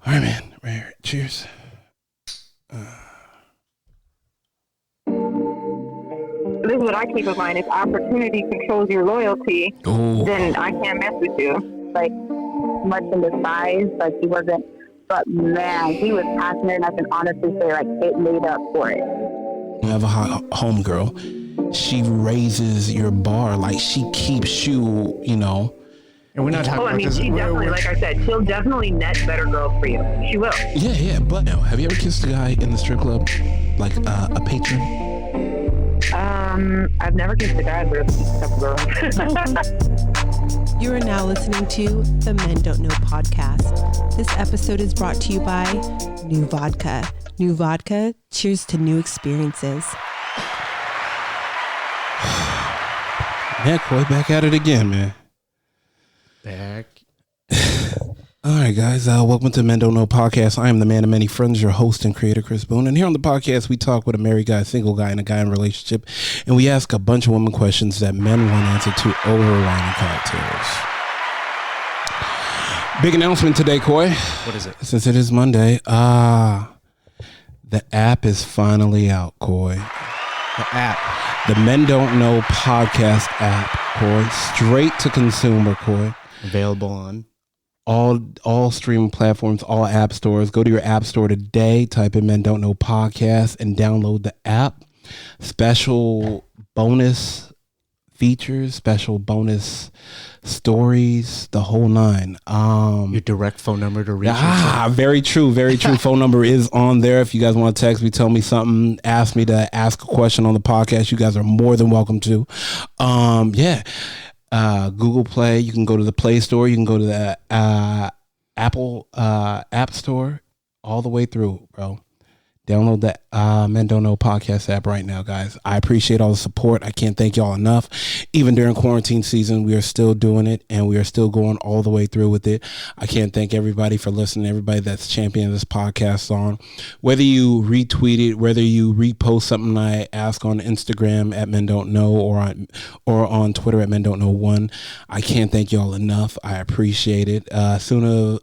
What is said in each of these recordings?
All right, man. Right here. Cheers. This is what I keep in mind. If opportunity controls your loyalty, then I can't mess with you. Like, much in disguise, like he wasn't, but man, he was passionate enough and honestly say, like, it made up for it. I have a home girl. She raises your bar. Like, she keeps you, you know. And we're not talking about this. She definitely, like I said, she'll definitely net better girls for you. She will. Yeah. But now, have you ever kissed a guy in the strip club? Like a patron? I've never kissed a guy, but I've kissed a couple girls. You are now listening to the Men Don't Know podcast. This episode is brought to you by New Vodka. New Vodka, cheers to new experiences. Yeah, Coy, back at it again, man. Back. All right, guys. Welcome to Men Don't Know podcast. I am the man of many friends, your host and creator, Chris Boone. And here on the podcast, we talk with a married guy, a single guy, and a guy in a relationship. And we ask a bunch of women questions that men want answered to over wine and cocktails. Big announcement today, Coy. What is it? Since it is Monday, the app is finally out, Coy. The app. The Men Don't Know podcast app, Coy. Straight to consumer, Coy. Available on all streaming platforms, all app stores. Go to your app store today, type in Men Don't Know podcast, and download the app. Special bonus features, special bonus stories, the whole nine. Your direct phone number to reach. Very true. Phone number is on there. If you guys want to text me, tell me something, ask me to ask a question on the podcast, you guys are more than welcome to. Google Play, you can go to the Play Store, you can go to the Apple App Store, all the way through, bro. Download the Men Don't Know podcast app right now, guys. I appreciate all the support. I can't thank y'all enough. Even during quarantine season, we are still doing it, and we are still going all the way through with it. I can't thank everybody for listening, everybody that's championing this podcast on. Whether you retweet it, whether you repost something I ask on Instagram at Men Don't Know, or on Twitter at Men Don't Know 1, I can't thank y'all enough. I appreciate it. As soon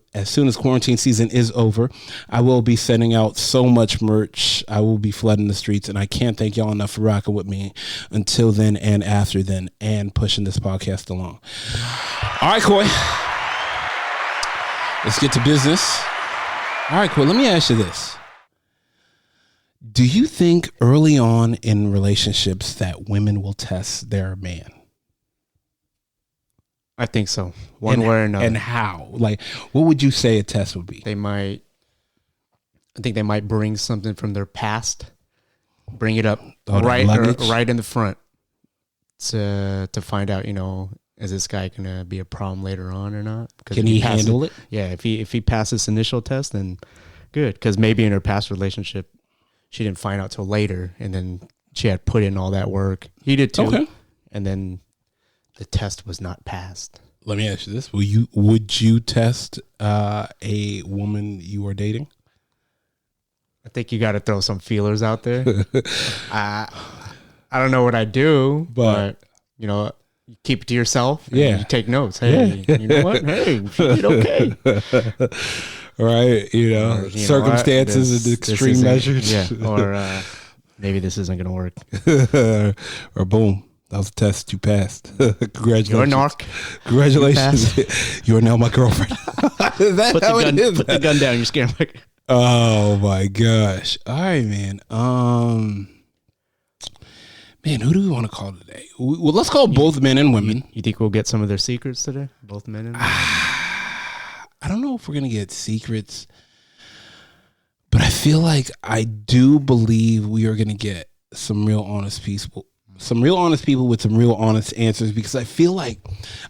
as quarantine season is over, I will be sending out so much merch. I will be flooding the streets, and I can't thank y'all enough for rocking with me until then and after then and pushing this podcast along. All right, Coy. Let's get to business. All right, Coy, let me ask you this. Do you think early on in relationships that women will test their man? I think so. One way or another. And how? Like, what would you say a test would be? I think they might bring something from their past, bring it up right in the front to find out, is this guy going to be a problem later on or not? Can he handle it? Yeah, if he passed this initial test, then good. Because maybe in her past relationship, she didn't find out till later, and then she had put in all that work. He did too. Okay. And then the test was not passed. Let me ask you this. Would you test a woman you are dating? I think you got to throw some feelers out there. I don't know what I do, but you keep it to yourself. Yeah. You take notes. Hey, you know what? Hey, she did okay. Right. Circumstances and extreme measures. Yeah. Or maybe this isn't going to work. Or boom. That was a test you passed. Congratulations. You're a narc. Congratulations. You are now my girlfriend. Put the gun down. You're scared. Oh my gosh. All right, man. Man, who do we want to call today? Well, let's call both men and women. You think we'll get some of their secrets today? Both men and women? I don't know if we're going to get secrets, but I feel like I do believe we are going to get some real honest people. Some real honest people with some real honest answers, because I feel like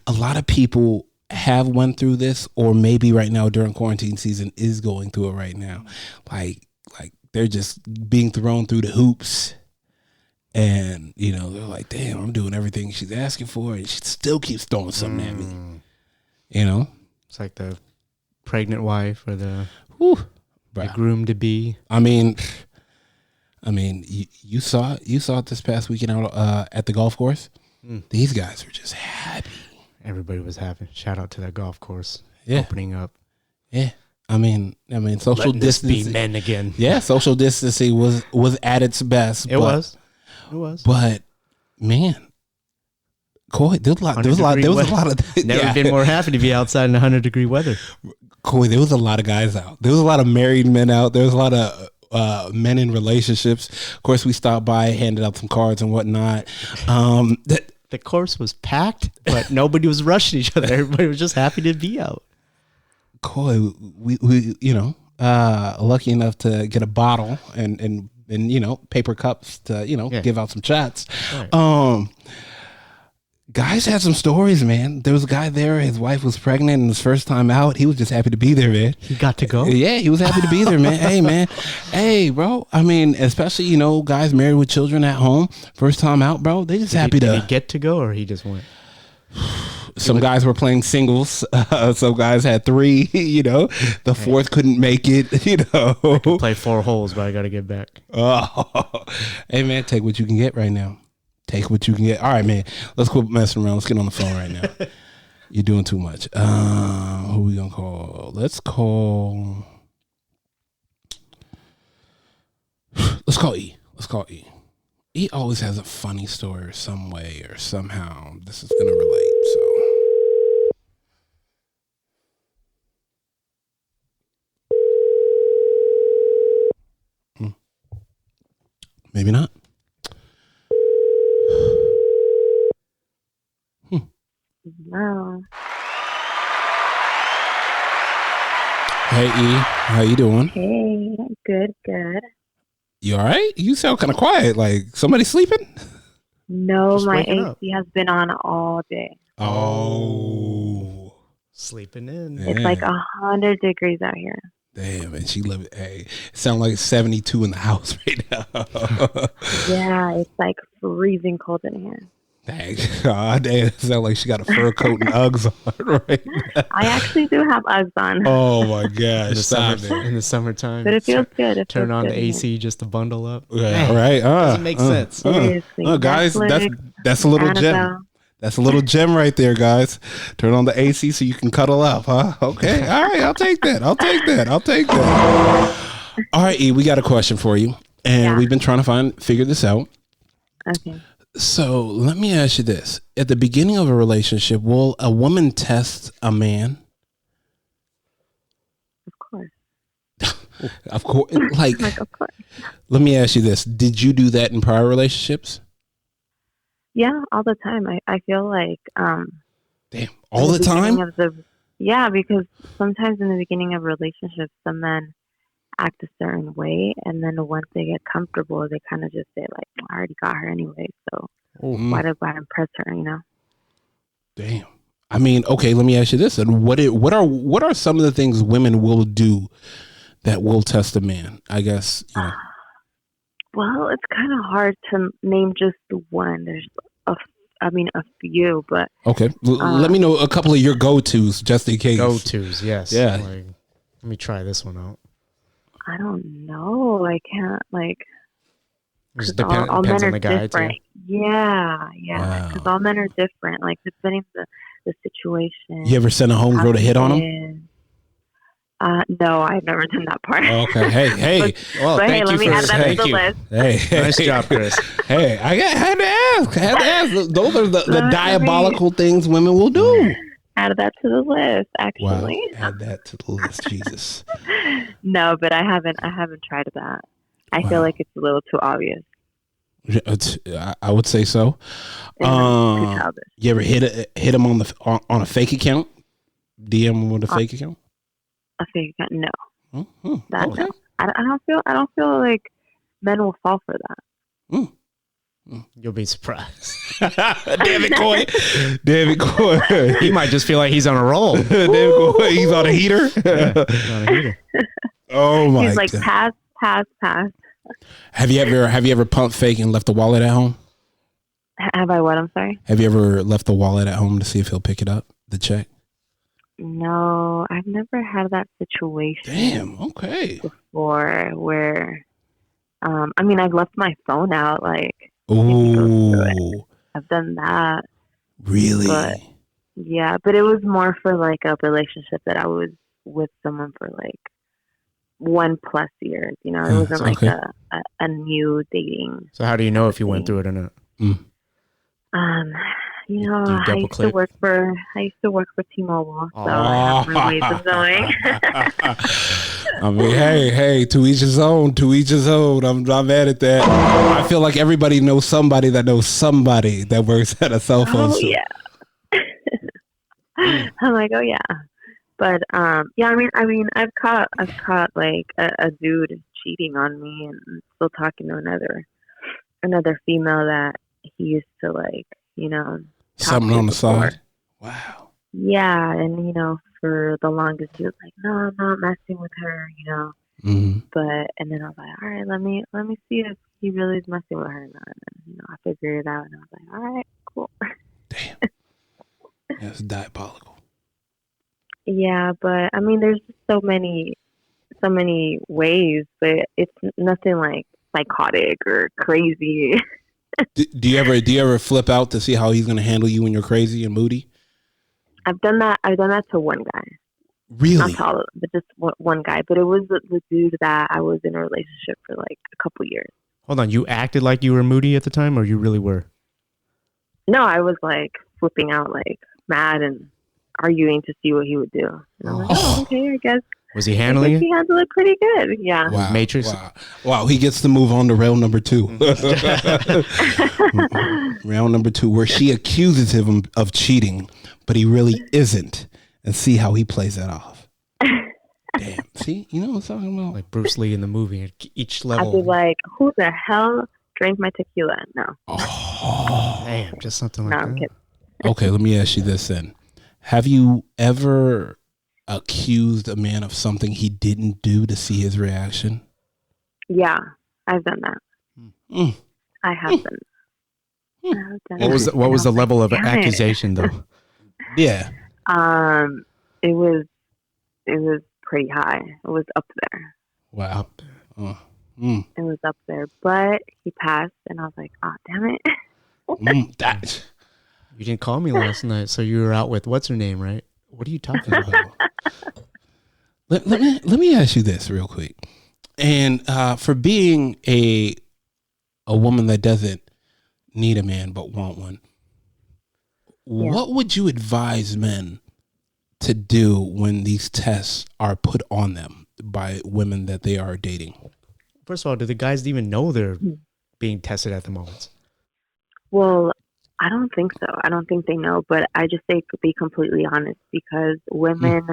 a lot of people have went through this, or maybe right now during quarantine season is going through it right now. Like they're just being thrown through the hoops, and they're like, damn, I'm doing everything she's asking for, and she still keeps throwing something at me. It's like the pregnant wife or the groom to be. I mean, you saw it this past weekend out at the golf course. These guys were just happy. Everybody was happy. Shout out to that golf course opening up. Yeah. I mean, I mean, social distancing. Be men again. Yeah, social distancing was at its best. It was. But man, Coy, there was a lot of. Never been more happy to be outside in 100-degree weather. Coy, there was a lot of guys out. There was a lot of married men out. There was a lot of men in relationships. Of course, we stopped by, handed out some cards and whatnot. The course was packed, but nobody was rushing each other. Everybody was just happy to be out. Coy, we lucky enough to get a bottle and paper cups to give out some chats. Right. Guys had some stories, man. There was a guy there. His wife was pregnant, and his first time out, he was just happy to be there, man. He got to go. Yeah, he was happy to be there, man. Hey, man. Hey, bro. I mean, especially guys married with children at home, first time out, bro. They just happy to. Did he get to go, or he just went? Some guys were playing singles. Some guys had 3. The fourth couldn't make it. I can play 4 holes, but I got to get back. Oh, hey, man, take what you can get right now. Take what you can get. All right, man. Let's quit messing around. Let's get on the phone right now. You're doing too much. Who we gonna call? Let's call E. E always has a funny story or some way or somehow this is gonna relate. So maybe not. No. Hey E, how you doing? Hey, good. You all right? You sound kind of quiet. Like somebody sleeping? No, my AC has been on all day. Oh, sleeping in. It's like 100 degrees out here. Damn, and she live. Hey, it sounds like it's 72 in the house right now. Yeah, it's like freezing cold in here. Dang, damn, it sounds like she got a fur coat and Uggs on right now. I actually do have Uggs on. Oh my gosh, in the summertime. But it feels good. Turn on the AC just to bundle up. Yeah, right. Doesn't make sense. Guys, that's a little gem. That's a little gem right there, guys. Turn on the AC so you can cuddle up, huh? Okay. All right. I'll take that. All right, E, we got a question for you. And we've been trying to figure this out. Okay. So let me ask you this. At the beginning of a relationship, will a woman test a man? Of course. Of course. Like, of course. Let me ask you this. Did you do that in prior relationships? Yeah, all the time. I feel like damn, all the time? Because sometimes in the beginning of relationships, some men act a certain way, and then once they get comfortable, they kind of just say like, well, I already got her anyway, so why did I impress her, Damn. I mean, okay, let me ask you this. And what are some of the things women will do that will test a man? I guess, Well, it's kind of hard to name just one. There's a few, but okay. Let me know a couple of your go-tos just in case. Go-tos, yes. Yeah. Let me try this one out. I don't know. I can't It all depends men on are the guy different. too. Yeah. Because all men are different. Like depending the situation. You ever sent a homegirl to hit on him? No, I've never done that part. Okay. Hey. Well, thank you. Let me add that to the list. Hey, nice job, Chris. Hey, I had to ask. Those are the diabolical things women will do. Add that to the list, actually. Wow. Add that to the list, Jesus. No, but I haven't tried that. I feel like it's a little too obvious. I would say so. You ever hit him on a fake account? DM him with a fake account? A fake account? No. Mm-hmm. No. I don't feel like men will fall for that. You'll be surprised. Damn it, Coy. He might just feel like he's on a roll. Damn it, Coy. He's on a heater. He's on a heater. Oh my! He's like God. pass. Have you ever pumped fake and left the wallet at home? Have I what? I'm sorry. Have you ever left the wallet at home to see if he'll pick it up, the check? No, I've never had that situation. Damn. Okay. Before where, I've left my phone out. Like, ooh, I've done that. Really? But, yeah, but it was more for like a relationship that I was with someone for like 1+ years. You know, it wasn't like a new dating. So how do you know if you went through it or not? You know, I used to work for T-Mobile, so I have my ways of knowing. I mean, hey, to each his own. To each his own. I'm not mad at that. I feel like everybody knows somebody that knows somebody that works at a cell phone store. Yeah. I'm like, oh yeah, but yeah. I mean, I've caught like a dude cheating on me and still talking to another female that he used to like, you know, something on the side. Wow. Yeah, and you know, for the longest he was like, no, I'm not messing with her, you know. Mm-hmm. But and then I was like, all right, let me see if he really is messing with her or not. And you know, I figured it out, and I was like, all right, cool. Damn. That's diabolical. Yeah, but I mean, there's just so many ways, but it's nothing like psychotic or crazy. Do you ever flip out to see how he's going to handle you when you're crazy and moody? I've done that to one guy. Really? Not to all of them, but just one guy. But it was the dude that I was in a relationship for like a couple years. Hold on, you acted like you were moody at the time, or you really were? No, I was like flipping out, like mad and arguing to see what he would do. And I'm like, oh, okay, I guess. Was he handling it? He handled it pretty good. Yeah. Wow. Matrix. Wow. He gets to move on to round number 2. Round number 2, where she accuses him of cheating, but he really isn't, and see how he plays that off. Damn. See, you know what I'm talking about? Like Bruce Lee in the movie. At each level. I'd be like, who the hell drank my tequila? No. Oh, damn. Just something like no, that. I'm kidding. Okay, let me ask you this then. Have you ever accused a man of something he didn't do to see his reaction? Yeah, I've done that. I have done that. What was the level of accusation though? Yeah. It was pretty high. It was up there. Wow. It was up there, but he passed, and I was like, oh, damn it. That. You didn't call me last night, so you were out with what's her name, right? What are you talking about? Let me ask you this real quick. And for being a woman that doesn't need a man but want one, what would you advise men to do when these tests are put on them by women that they are dating? First of all, do the guys even know they're being tested at the moment? Well, I don't think so. I don't think they know, but I just say to be completely honest, because women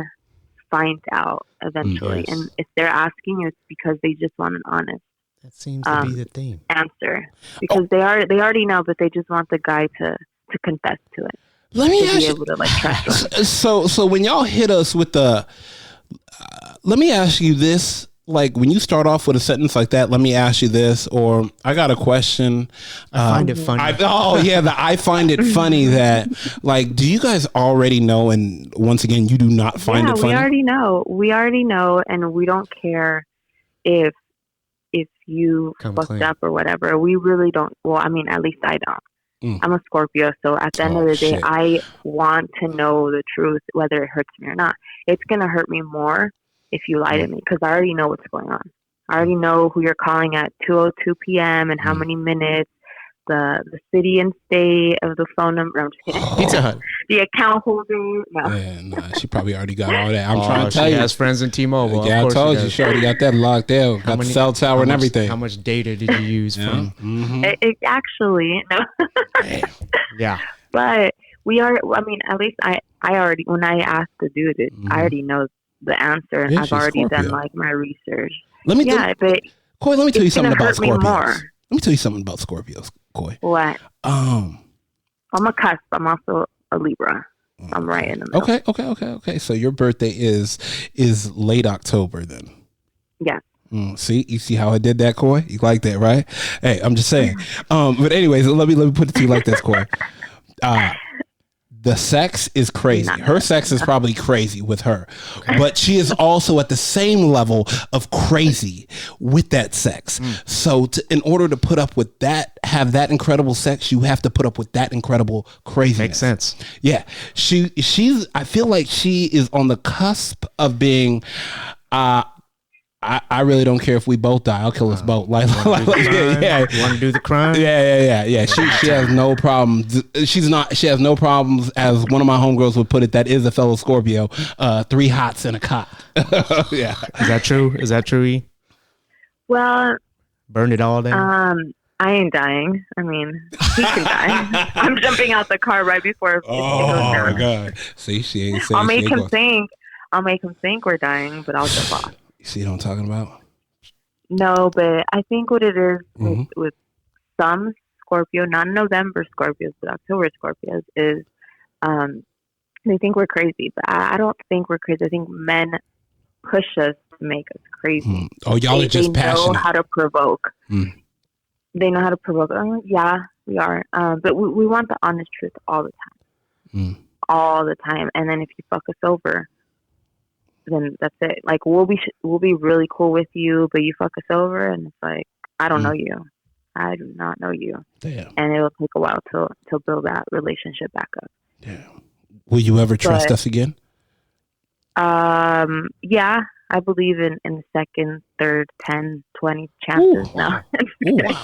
find out eventually. Yes. And if they're asking you, it's because they just want an honest That seems to be the thing. answer. Because they already know, but they just want the guy to confess to it. Let me ask be you. able to, like, trust them. So when y'all hit us with the, let me ask you this. Like when you start off with a sentence like that, let me ask you this, or I got a question. I find it funny. I find it funny that, like, do you guys already know? And once again, you do not find it funny. We already know. We already know, and we don't care if you fucked up or whatever. We really don't. Well, I mean, at least I don't. I'm a Scorpio, so at the end of the day, I want to know the truth, whether it hurts me or not. It's gonna hurt me more if you lie to me, because I already know what's going on. I already know who you're calling at 2:02 p.m. and how many minutes, the city and state of the phone number. I'm just kidding. Pizza Hut. The account holder. No. Yeah, she probably already got all that. I'm trying to tell you. She has friends in T-Mobile. Yeah, I told you. She already got that locked down. Got the cell tower and everything. How much data did you use from? It actually, no. Yeah. But we are, I mean, at least I already, when I asked the dude, I already know the answer, and I've already done like my research. But Coy, let me tell you something about Scorpios. Let me tell you something about Scorpios, Coy. What? I'm a cusp. I'm also a Libra. I'm right in the middle. Okay. So your birthday is late October then. Yeah. See, you see how I did that, Coy? You like that, right? Hey, I'm just saying. But anyways, let me put it to you like this, Coy. The sex is crazy. Her sex is probably crazy with her, but she is also at the same level of crazy with that sex. So in order to put up with that, have that incredible sex, you have to put up with that incredible craziness. Makes sense. Yeah. She's, I feel like she is on the cusp of being, I really don't care if we both die. I'll kill us both. Like yeah. You want to do the crime? Yeah. She has no problems. She has no problems, as one of my homegirls would put it. That is a fellow Scorpio. 3 hots and a cot. Yeah. Is that true? E? Well, burn it all down. I ain't dying. I mean, he can die. I'm jumping out the car right before. Oh my God! See, she ain't saying. I'll make him think. I'll make him think we're dying, but I'll jump off. You see what I'm talking about? No, but I think what it is with some Scorpio, not November Scorpios, but October Scorpios, is they think we're crazy. But I don't think we're crazy. I think men push us to make us crazy. Oh, y'all are just passionate. They know how to provoke. They know how to provoke. Yeah, we are. But we want the honest truth all the time. All the time. And then if you fuck us over, then that's it. Like, we'll be really cool with you, but you fuck us over, and it's like, I don't know you. I do not know you. Damn. And it'll take a while to build that relationship back up. Damn. Will you ever trust us again? Yeah, I believe in the second, third, 10, 20 chances now. But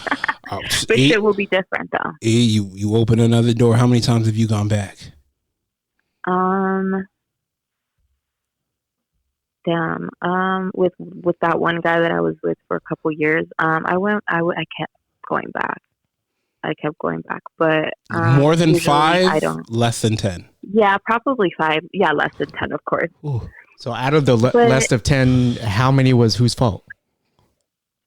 shit will be different though. You open another door. How many times have you gone back? With that one guy that I was with for a couple years, I kept going back. But more than 5? I don't. Less than 10? Yeah, probably 5. Yeah, less than 10, of course. Ooh. So out of the less of 10, how many was whose fault?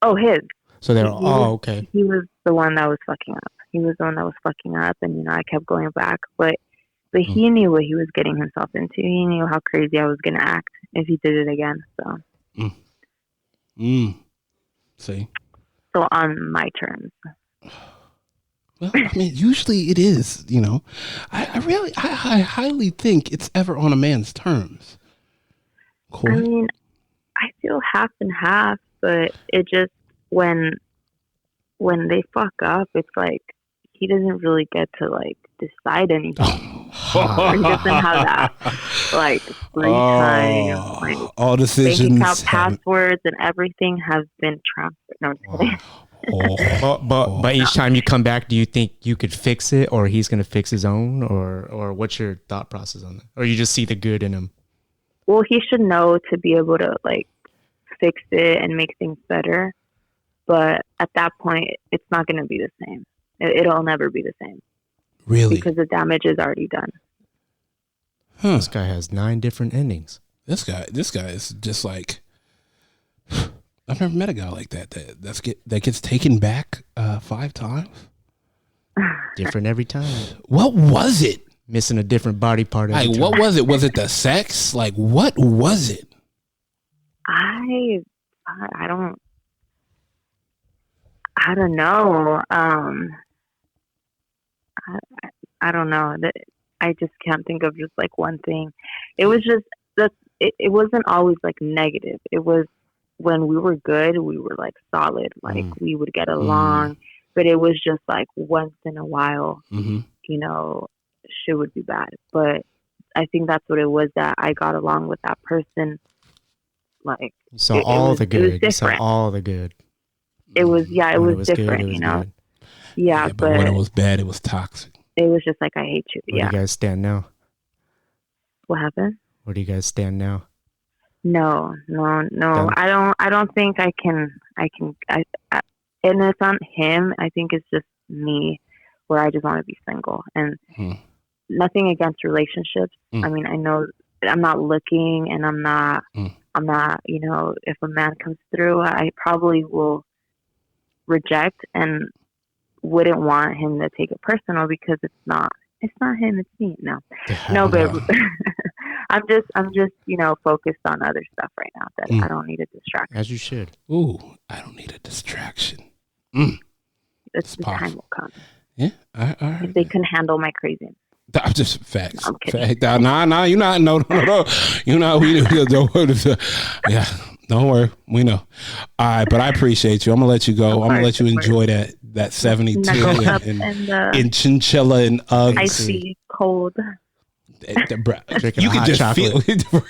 Oh, his. So they were all okay. He was the one that was fucking up. And I kept going back, but he knew what he was getting himself into. He knew how crazy I was going to act if he did it again. So. See. So on my terms. Well, I mean, usually it is. I highly think it's ever on a man's terms. Cool. I mean, I feel half and half, but it just when they fuck up, it's like he doesn't really get to like decide anything. He doesn't have that like free time. Like, all decisions, bank account passwords and everything have been transferred. No, I'm kidding. But each time you come back, do you think you could fix it, or he's going to fix his own, or what's your thought process on that? Or you just see the good in him? Well, he should know to be able to like fix it and make things better. But at that point, it's not going to be the same. It'll never be the same. Really? Because the damage is already done. Huh. This guy has 9 different endings. This guy is just like, I've never met a guy like that gets taken back 5 times. Different every time. What was it? Missing a different body part. Like, what was it? Was it the sex? Like, what was it? I don't know. I don't know. I just can't think of just like one thing. It was just that it wasn't always like negative. It was when we were good, we were like solid, like we would get along. But it was just like once in a while, shit would be bad. But I think that's what it was, that I got along with that person. Like, you saw all the good. You saw all the good. It was different, good. Yeah, but when it was bad, it was toxic. It was just like, I hate you. Where do you guys stand now? What happened? Where do you guys stand now? No. I don't think I can. And it's on him. I think it's just me, where I just want to be single, and nothing against relationships. I mean, I know I'm not looking, and I'm not. If a man comes through, I probably will reject and wouldn't want him to take it personal, because it's not him, it's me. No, but I'm just focused on other stuff right now that I don't need a distraction. As you should. Ooh, I don't need a distraction. The time will come. Yeah, I heard if they can handle my craziness. I'm just facts. No, I'm kidding. Nah, you're not. No. You're not. Yeah, don't worry. We know. All right, but I appreciate you. I'm gonna let you go. I'm gonna let you enjoy that 72 in Chinchilla and Uggs. Icy cold. Drinking You a can hot just chocolate. feel it,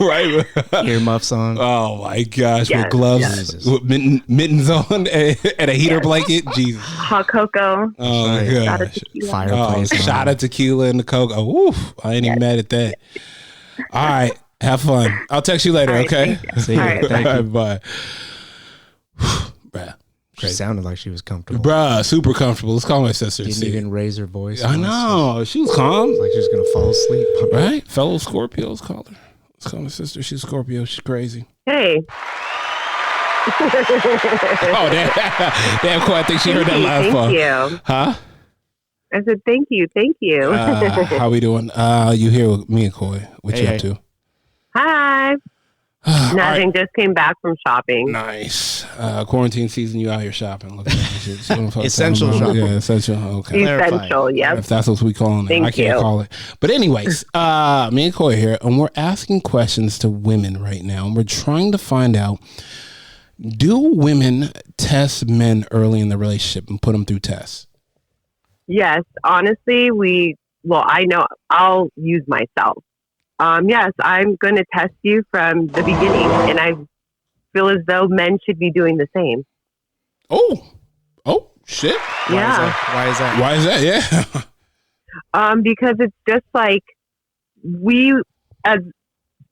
right? Earmuffs on. Oh my gosh, Yes, with gloves, yes. with mittens on, and a heater blanket. Jesus. Hot cocoa. Oh my Right. Shot of gosh. tequila. Fireplace. Shot of tequila and the Coke. Oh, woof. I ain't even mad at that. All right. Have fun. I'll text you later, All right, okay? thank you. See you. All right, Thank you. Bye. Bruh. She sounded like she was comfortable. Bruh, super comfortable. Let's call my sister. Didn't See. even raise her voice. I know. She was calm. Like she was gonna fall asleep. Right? Fellow Scorpios called her. Let's call my sister. She's Scorpio. She's crazy. Hey. Oh, damn, cool. I think she heard that last Thank part. you. Huh? I said thank you. Thank you. How we doing? You here with me and Coy. What you Hey, up to? Hi. All Nothing. right. Just came back from shopping. Nice. Quarantine season, you out here shopping. Look at that shit. See what I'm fucking Essential talking about? shopping. Yeah, essential. Okay. Essential. Yep. If that's what we calling it. Thank I can't you. call it. But anyways, me and Coy here, and we're asking questions to women right now. And we're trying to find out, do women test men early in the relationship and put them through tests? Yes. Honestly, I know I'll use myself. Yes, I'm going to test you from the beginning, and I feel as though men should be doing the same. Oh, shit. Yeah. Why is that? Why is that? Yeah. Because it's just like as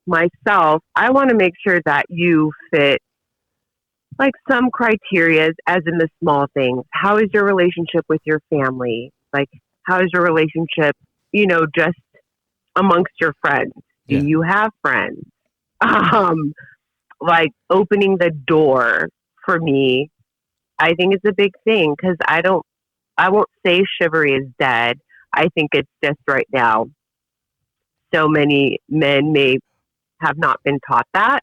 myself, I want to make sure that you fit like some criteria, as in the small things. How is your relationship with your family? Like, how is your relationship, just amongst your friends? Do Yeah. you have friends? Like opening the door for me, I think it's a big thing because I won't say chivalry is dead. I think it's just right now, so many men may have not been taught that.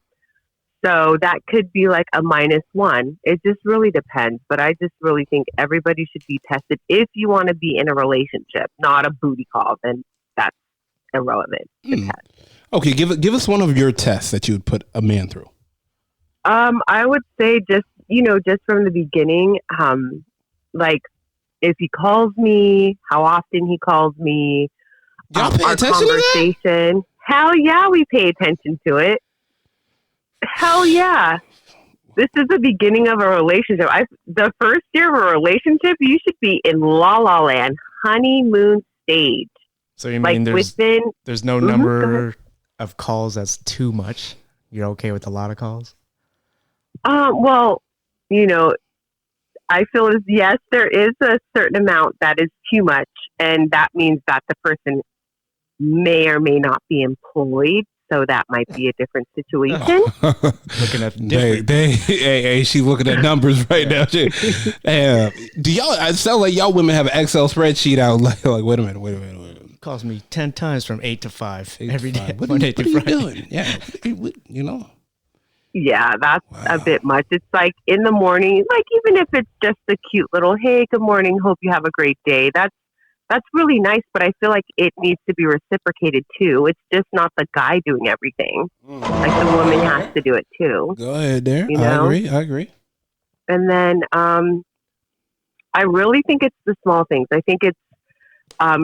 So that could be like a -1. It just really depends. But I just really think everybody should be tested if you want to be in a relationship, not a booty call. Then that's irrelevant. to test. Okay, give us one of your tests that you would put a man through. I would say just from the beginning, like if he calls me, how often he calls me, Y'all pay our attention to that? conversation. Hell yeah, we pay attention to it. Hell yeah. This is the beginning of a relationship. The first year of a relationship, you should be in La La Land, honeymoon stage. So you Like mean within, there's no go number of calls that's too much? You're okay with a lot of calls? well, I feel as yes, there is a certain amount that is too much, and that means that the person may or may not be employed. So that might be a different situation. Looking at different. Hey, she's looking at numbers right now. Do y'all? It sounds like y'all women have an Excel spreadsheet out. Like wait a minute. Calls me 10 times from 8 to 5 every day. What Monday are through you Friday. doing? Yeah, Yeah, that's a bit much. It's like in the morning, like even if it's just a cute little, hey, good morning, hope you have a great day. That's really nice, but I feel like it needs to be reciprocated too. It's just not the guy doing everything. Like the woman has to do it too. Go ahead there. You know? I agree. And then I really think it's the small things. I think it's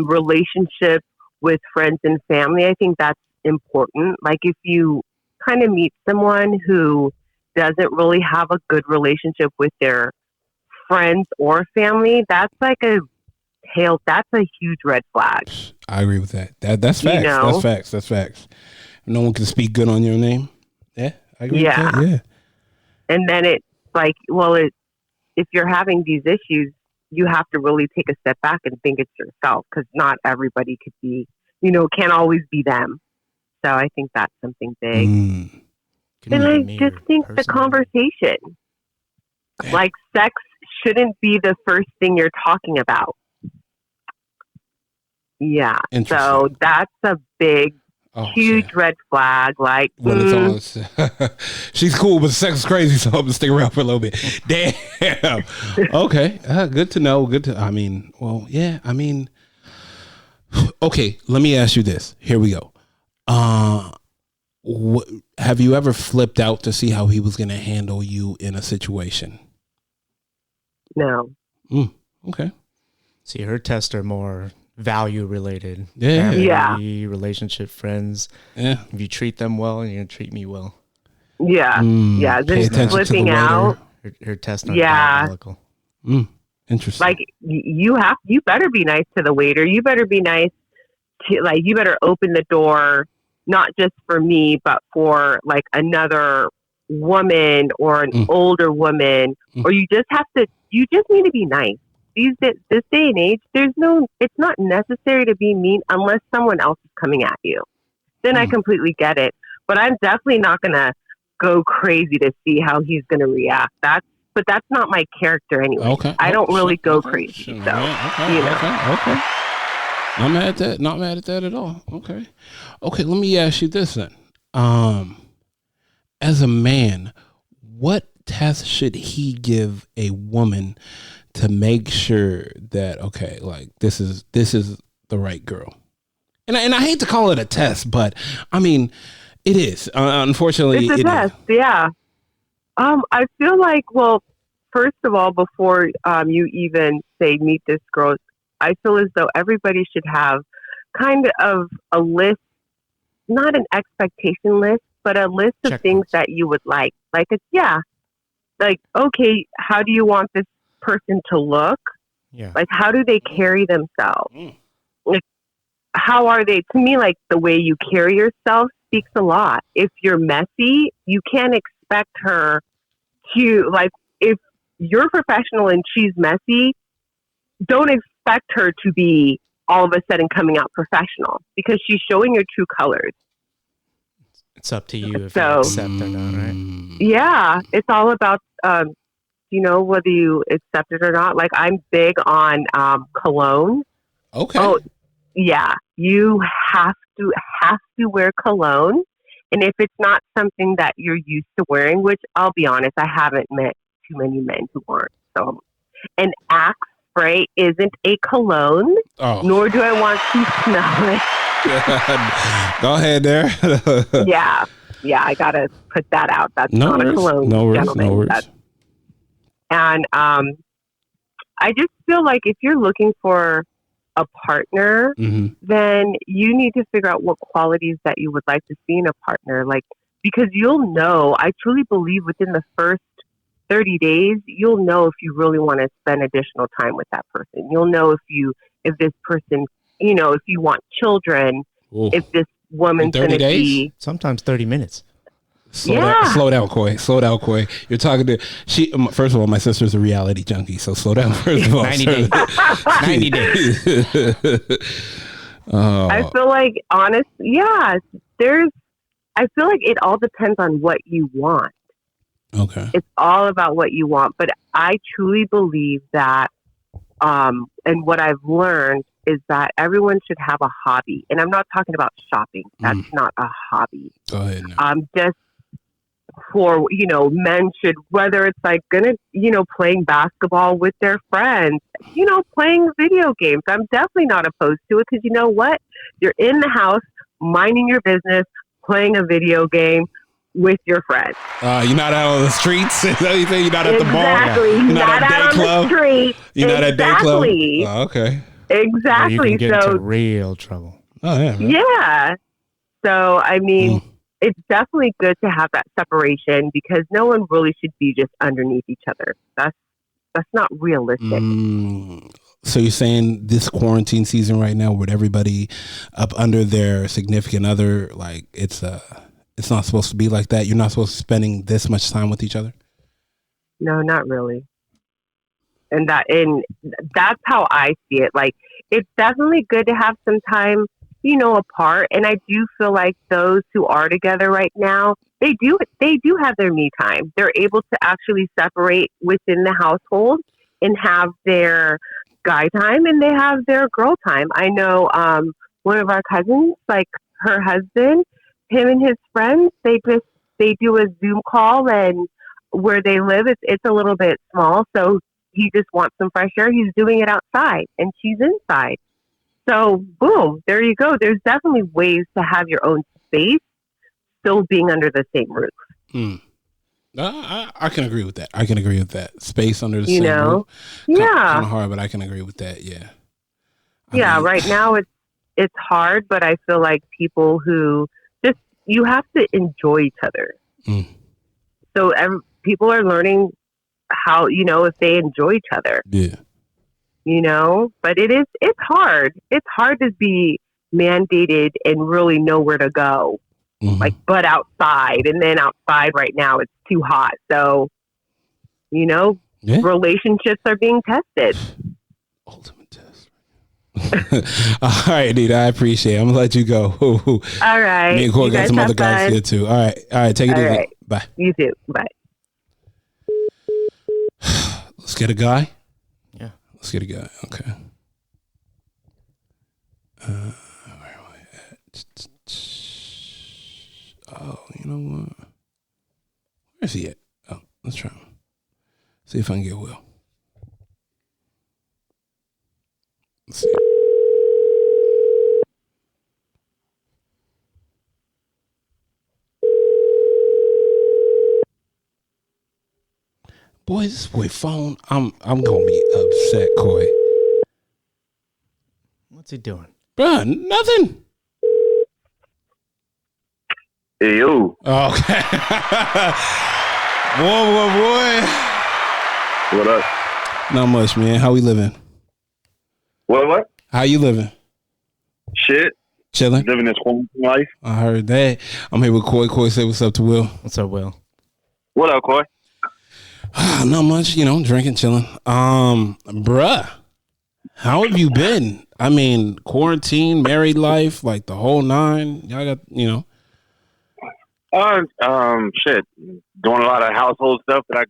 relationship with friends and family. I think that's important. Like if you kind of meet someone who doesn't really have a good relationship with their friends or family, that's like that's a huge red flag. I agree with that. That's facts. That's facts. No one can speak good on your name. Yeah, I agree with that. Yeah. And then it's like, if you're having these issues, you have to really take a step back and think it's yourself, because not everybody could be, can't always be them. So I think that's something big. And I just think the conversation, like sex shouldn't be the first thing you're talking about. Yeah. So that's a big, huge red flag. Like, she's cool, but sex is crazy, so I'm gonna stick around for a little bit. Damn. Okay. Good to know. Okay. Let me ask you this. Here we go. Have you ever flipped out to see how he was gonna handle you in a situation? No. Okay. See, her tests are more value related. Yeah. Family, relationship, friends. Yeah. If you treat them well, you're going to treat me well. Yeah. Yeah. Pay Then attention to the flipping waiter. out. Her test on Yeah. diabolical. Interesting. Like you better be nice to the waiter. You better be nice to, like, you better open the door, not just for me, but for like another woman or an older woman, or you just need to be nice. This day and age, it's not necessary to be mean unless someone else is coming at you. Then I completely get it. But I'm definitely not going to go crazy to see how he's going to react. But that's not my character anyway. Okay. I don't really go crazy. So, Okay. Not mad at that at all. Okay. Let me ask you this then. As a man, what test should he give a woman to make sure that, okay, like this is the right girl? And I hate to call it a test, but I mean, it is. Unfortunately, it's a test. Yeah. I feel like, well, first of all, before you even say meet this girl, I feel as though everybody should have kind of a list, not an expectation list, but a list of things that you would like. Like, like, okay, how do you want this person to look? Yeah. Like, how do they carry themselves? Like, how are they? To me, like, the way you carry yourself speaks a lot. If you're messy, you can't expect her to, like, if you're professional and she's messy, don't expect her to be all of a sudden coming out professional, because she's showing your true colors. It's up to you if you accept or not, right? Yeah, it's all about, whether you accept it or not. Like, I'm big on cologne. Okay. Oh, yeah. You have to wear cologne. And if it's not something that you're used to wearing, which I'll be honest, I haven't met too many men who aren't. So, an Axe spray isn't a cologne, nor do I want to smell it. Go ahead there. Yeah, I gotta put that out. That's no not worries. a cologne, gentlemen. No worries. And I just feel like if you're looking for a partner, then you need to figure out what qualities that you would like to see in a partner. Like, because you'll know, I truly believe within the first 30 days, you'll know if you really want to spend additional time with that person. You'll know if this person, if you want children, if this woman's going to be. Sometimes 30 minutes. Slow down, Koi. You're talking to first of all, my sister's a reality junkie, so slow down first of all. 90 days. 90 days. I feel like, honestly, I feel like it all depends on what you want. Okay. It's all about what you want. But I truly believe that, and what I've learned is that everyone should have a hobby. And I'm not talking about shopping. That's not a hobby. Go ahead now. Just for, men should, whether it's like playing basketball with their friends, playing video games. I'm definitely not opposed to it, because you know what? You're in the house, minding your business, playing a video game with your friends. You're not out on the streets. Is that anything? You're not at the bar. Exactly. You're not at out day club. On the street. You're not at day club. Exactly. Okay. Exactly. You can get into real trouble. Oh yeah. Man. Yeah. So I mean, it's definitely good to have that separation, because no one really should be just underneath each other. That's not realistic. So you're saying this quarantine season right now, with everybody up under their significant other, like it's not supposed to be like that? You're not supposed to be spending this much time with each other? No, not really. And that's how I see it. Like, it's definitely good to have some time, apart. And I do feel like those who are together right now, they do have their me time. They're able to actually separate within the household and have their guy time, and they have their girl time. I know one of our cousins, like her husband, him and his friends, they do a Zoom call, and where they live, it's a little bit small, so he just wants some fresh air. He's doing it outside, and she's inside. So, boom, there you go. There's definitely ways to have your own space, still being under the same roof. I can agree with that. Space under the same roof. Yeah. Kind of hard, but I can agree with that. Yeah. Yeah, right now it's hard, but I feel like people who just, you have to enjoy each other. Mm. So people are learning how, if they enjoy each other. Yeah. But it's hard. It's hard to be mandated and really know where to go. Mm-hmm. But outside, and then outside right now it's too hot. So, relationships are being tested. Ultimate test. All right, Anita, I appreciate it. I'm gonna let you go. All right. Me and Corey got some other guys here too. All right. Take it easy. Right. Bye. You too. Bye. Let's get a guy. Yeah. Let's get a guy. Okay. Where am I at? Oh, you know what? Where's he at? Oh, let's try him. See if I can get Will. Let's see. Boy, this boy phone. I'm gonna be upset, Coy. What's he doing? Bruh, nothing. Hey, yo. Okay. boy. What up? Not much, man. How we living? What? How you living? Shit. Chilling. Living this quarantine life. I heard that. I'm here with Coy. Coy, say what's up to Will. What's up, Will? What up, Coy? Not much, drinking, chilling. Bruh, how have you been? I mean, quarantine, married life, like the whole nine. Y'all got, Shit. Doing a lot of household stuff that I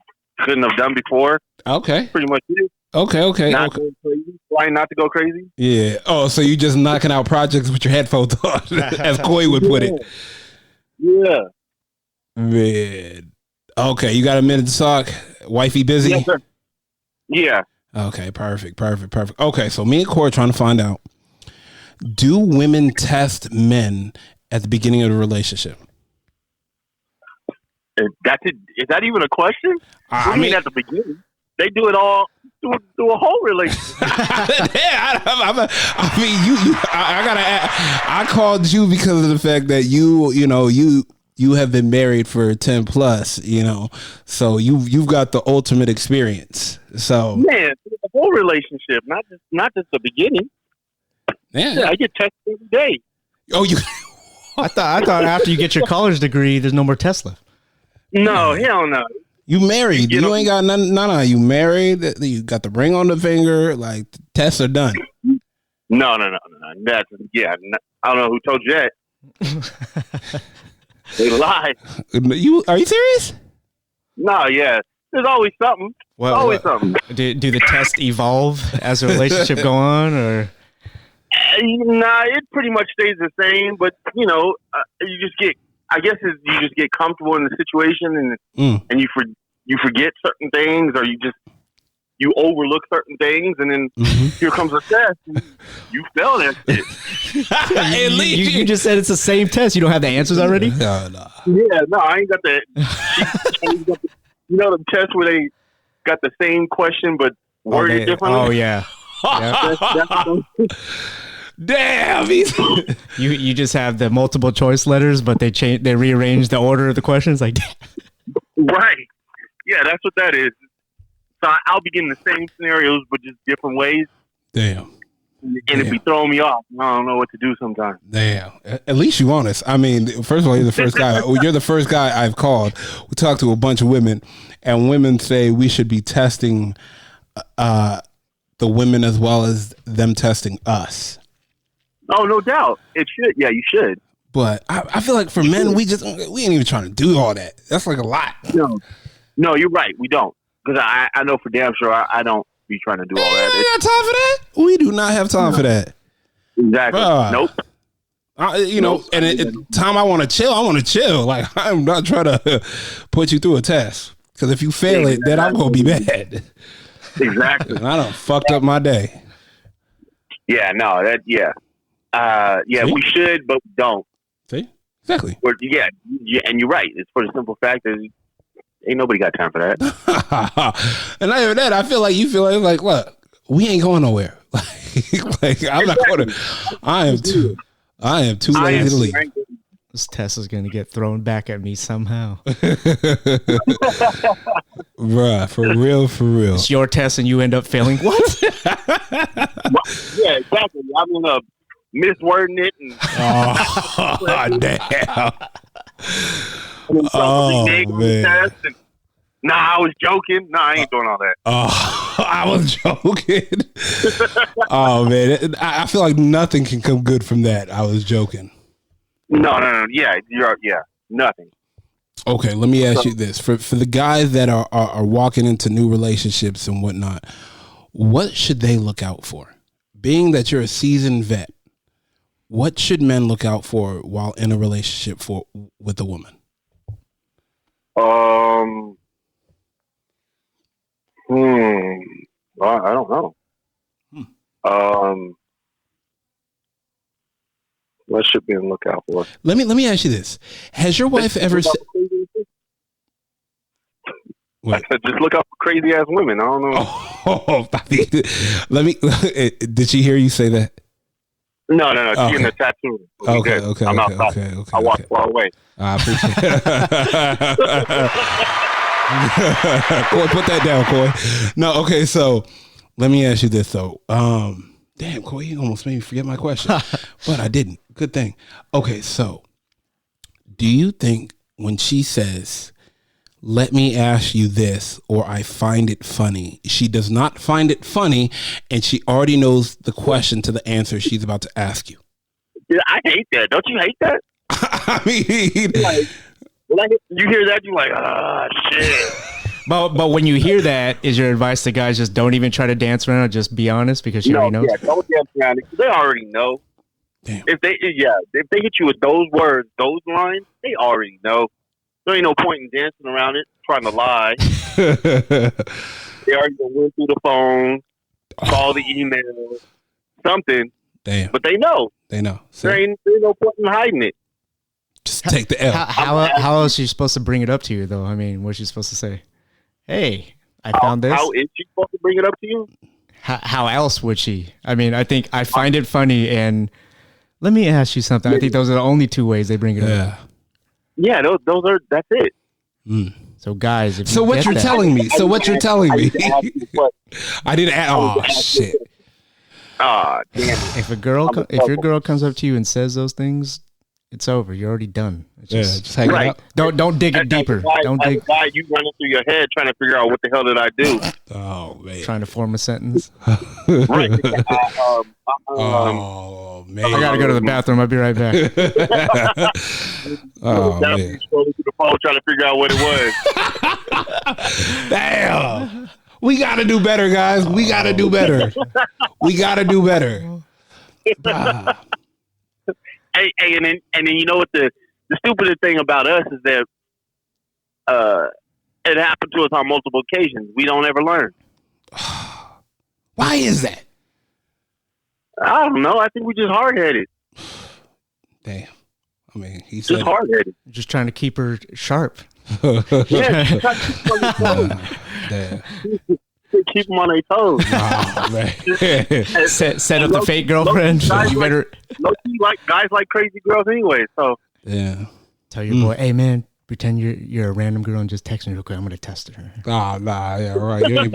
couldn't have done before. Okay. Pretty much it. Okay. Not going crazy. Trying not to go crazy. Yeah. Oh, so you just knocking out projects with your headphones on, as Coy would put it. Yeah. Man. Okay, you got a minute to talk? Wifey busy? Yes, sir. Yeah. Okay, perfect. Okay, so me and Corey are trying to find out, do women test men at the beginning of the relationship? Is that even a question? I mean, at the beginning, they do it all through a whole relationship. I called you because of the fact that you have been married for 10 plus, so you've got the ultimate experience. So man, the whole relationship, not just the beginning. Yeah, I get tested every day. Oh, you? I thought after you get your college degree, there's no more test left. No, hell no. You married? You ain't got none. No. You married? You got the ring on the finger? Like the tests are done? No. That's I don't know who told you that. They lied. Are you serious? No, yeah. There's always something. Something. Do the tests evolve as the relationship go on, or? Nah, it pretty much stays the same. But you just get. I guess you just get comfortable in the situation, and you forget certain things, or you overlook certain things, and then here comes a test. And you fail that shit. At least you just said it's the same test. You don't have the answers already? No. Yeah, no, I ain't got that. The test where they got the same question but worded differently? Oh, yeah. Damn. You just have the multiple choice letters, but they rearrange the order of the questions. Like, right. Yeah, that's what that is. So I'll be getting the same scenarios, but just different ways. Damn. And it'd be throwing me off. I don't know what to do sometimes. Damn. At least you honest. I mean, first of all, you're the first guy. You're the first guy I've called. We talked to a bunch of women, and women say we should be testing the women as well as them testing us. Oh, no doubt. It should. Yeah, you should. But I feel like for men, we ain't even trying to do all that. That's like a lot. No, you're right. We don't. Because I know for damn sure I don't be trying to do all that. We got time for that? We do not have time for that. Exactly. Nope. And at time I want to chill. Like, I'm not trying to put you through a test. Because if you fail it, then I'm going to be mad. Exactly. And I done fucked up my day. Yeah, no, we should, but we don't. See? Exactly. Yeah, and you're right. It's for the simple fact that ain't nobody got time for that. And not even that, I feel like you feel like, look, we ain't going nowhere. like I'm not going to. I am too lazy to leave. This test is going to get thrown back at me somehow. Bruh, for real. It's your test and you end up failing. What? Yeah, exactly. I'm going to miswording it. And damn. Oh, man. Nah, I was joking. Nah, I ain't doing all that. Oh, I was joking. Oh, man. I feel like nothing can come good from that. I was joking. No. Yeah, nothing. Okay, let me ask you this. For the guys that are walking into new relationships and whatnot, what should they look out for? Being that you're a seasoned vet, what should men look out for while in a relationship with a woman? Well, I don't know. What should we look out for? Let me ask you this: has your wife ever said? Just look out for crazy ass women. I don't know. Let me. Did she hear you say that? No. Okay. She's in the tattoo. Okay. I'm outside. Okay. I walk far away. I appreciate it. Coy, put that down, Coy. No, okay. So let me ask you this though. Damn, Coy, you almost made me forget my question, but I didn't. Good thing. Okay, so do you think when she says, "Let me ask you this," or "I find it funny," she does not find it funny, and she already knows the question to the answer she's about to ask you? Yeah, I hate that. Don't you hate that? I mean, like you hear that, you're like, shit. But when you hear that, is your advice to guys just don't even try to dance around, just be honest because she already knows? Yeah, don't dance around it. They already know. Damn. If they hit you with those words, those lines, they already know. There ain't no point in dancing around it, trying to lie. They already went through the phone, call the email, something. Damn. But they know. They know. So, there ain't no point in hiding it. Just take the L. How else is she supposed to bring it up to you, though? I mean, what's she supposed to say? Hey, I found this. How is she supposed to bring it up to you? How else would she? I mean, I think I find it funny, and let me ask you something. I think those are the only two ways they bring it up. Yeah, those are. That's it. So, guys, if so what you're telling me? So what you're telling me? I didn't ask. Oh shit. Ah, damn it. If your girl comes up to you and says those things, it's over. You're already done. Just hang it up. Don't dig it deeper. Don't dig. Why you running through your head trying to figure out what the hell did I do? Oh man. Trying to form a sentence. Right. Oh man. I gotta go to the bathroom. I'll be right back. Oh man. Scrolling through the phone trying to figure out what it was. Damn. We gotta do better, guys. We gotta do better. We gotta do better. Hey, and then you know what the stupidest thing about us is that it happened to us on multiple occasions. We don't ever learn. Why is that? I don't know. I think we're just hard headed. Damn. I mean, he's just hard headed. Just trying to keep her sharp. Yeah. Damn. Keep them on their toes. Oh, man. set up the fake girlfriend. You better. Guys like crazy girls anyway. So yeah. Tell your boy, hey man, pretend you're a random girl and just text me real quick. I'm gonna test her. Oh, nah, yeah, right. You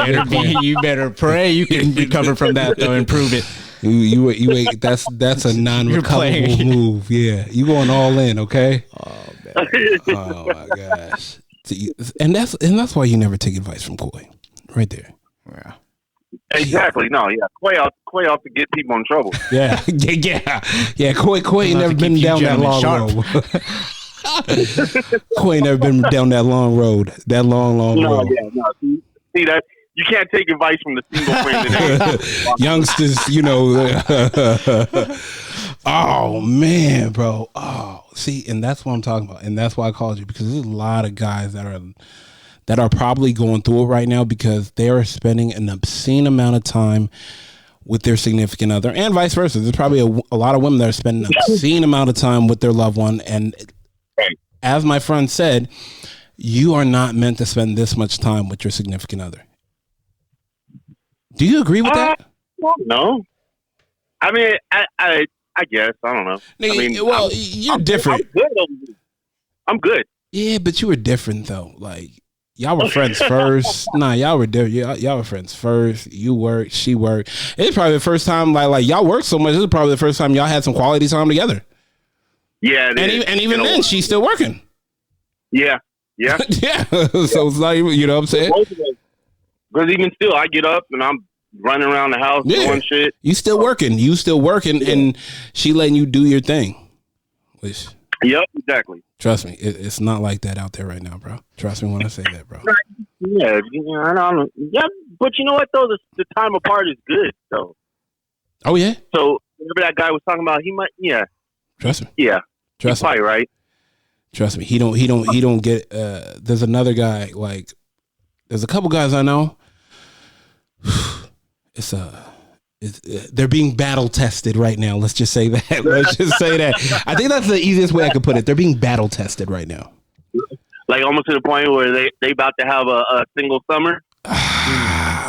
better pray you can recover from that though and prove it. You wait. That's a non-recoverable move. Yeah, you going all in, okay? Oh man. Oh my gosh. And that's why you never take advice from Coy, right there. Yeah. Exactly. No. Yeah. Quay off to get people in trouble. Yeah. Coy ain't never been down that long road. Coy ain't never been down that long road. That long road. Yeah. No. See that. You can't take advice from the single friend today. Youngsters, you know. Oh man, bro. Oh, see, and that's what I'm talking about, and that's why I called you, because there's a lot of guys that are probably going through it right now because they are spending an obscene amount of time with their significant other, and vice versa. There's probably a lot of women that are spending an obscene amount of time with their loved one, and as my friend said, you are not meant to spend this much time with your significant other. Do you agree with that? No. I mean, I guess I don't know. Nigga, I mean, well, you're different. I'm good. Yeah, but you were different though. Like y'all were friends first. Nah, y'all were different. Y'all were friends first. You worked, she worked. It's probably the first time like y'all worked so much. This is probably the first time y'all had some quality time together. Yeah, and even then, she's still working. Yeah. Yeah. So it's not even, you know what I'm saying? Because even still, I get up and I'm running around the house doing shit. You still working, and she letting you do your thing. Which, yep, exactly. Trust me, it's not like that out there right now, bro. Trust me when I say that, bro. Yeah, I don't. Yeah, but you know what though? The time apart is good though. Oh yeah. So whatever that guy was talking about, he might. Yeah. Trust me. Yeah. Trust me. Probably right. Trust me. He don't get. There's another guy. Like, there's a couple guys I know. They're being battle tested right now. Let's just say that. Let's just say that. I think that's the easiest way I could put it. They're being battle tested right now. Like almost to the point where they about to have a single summer.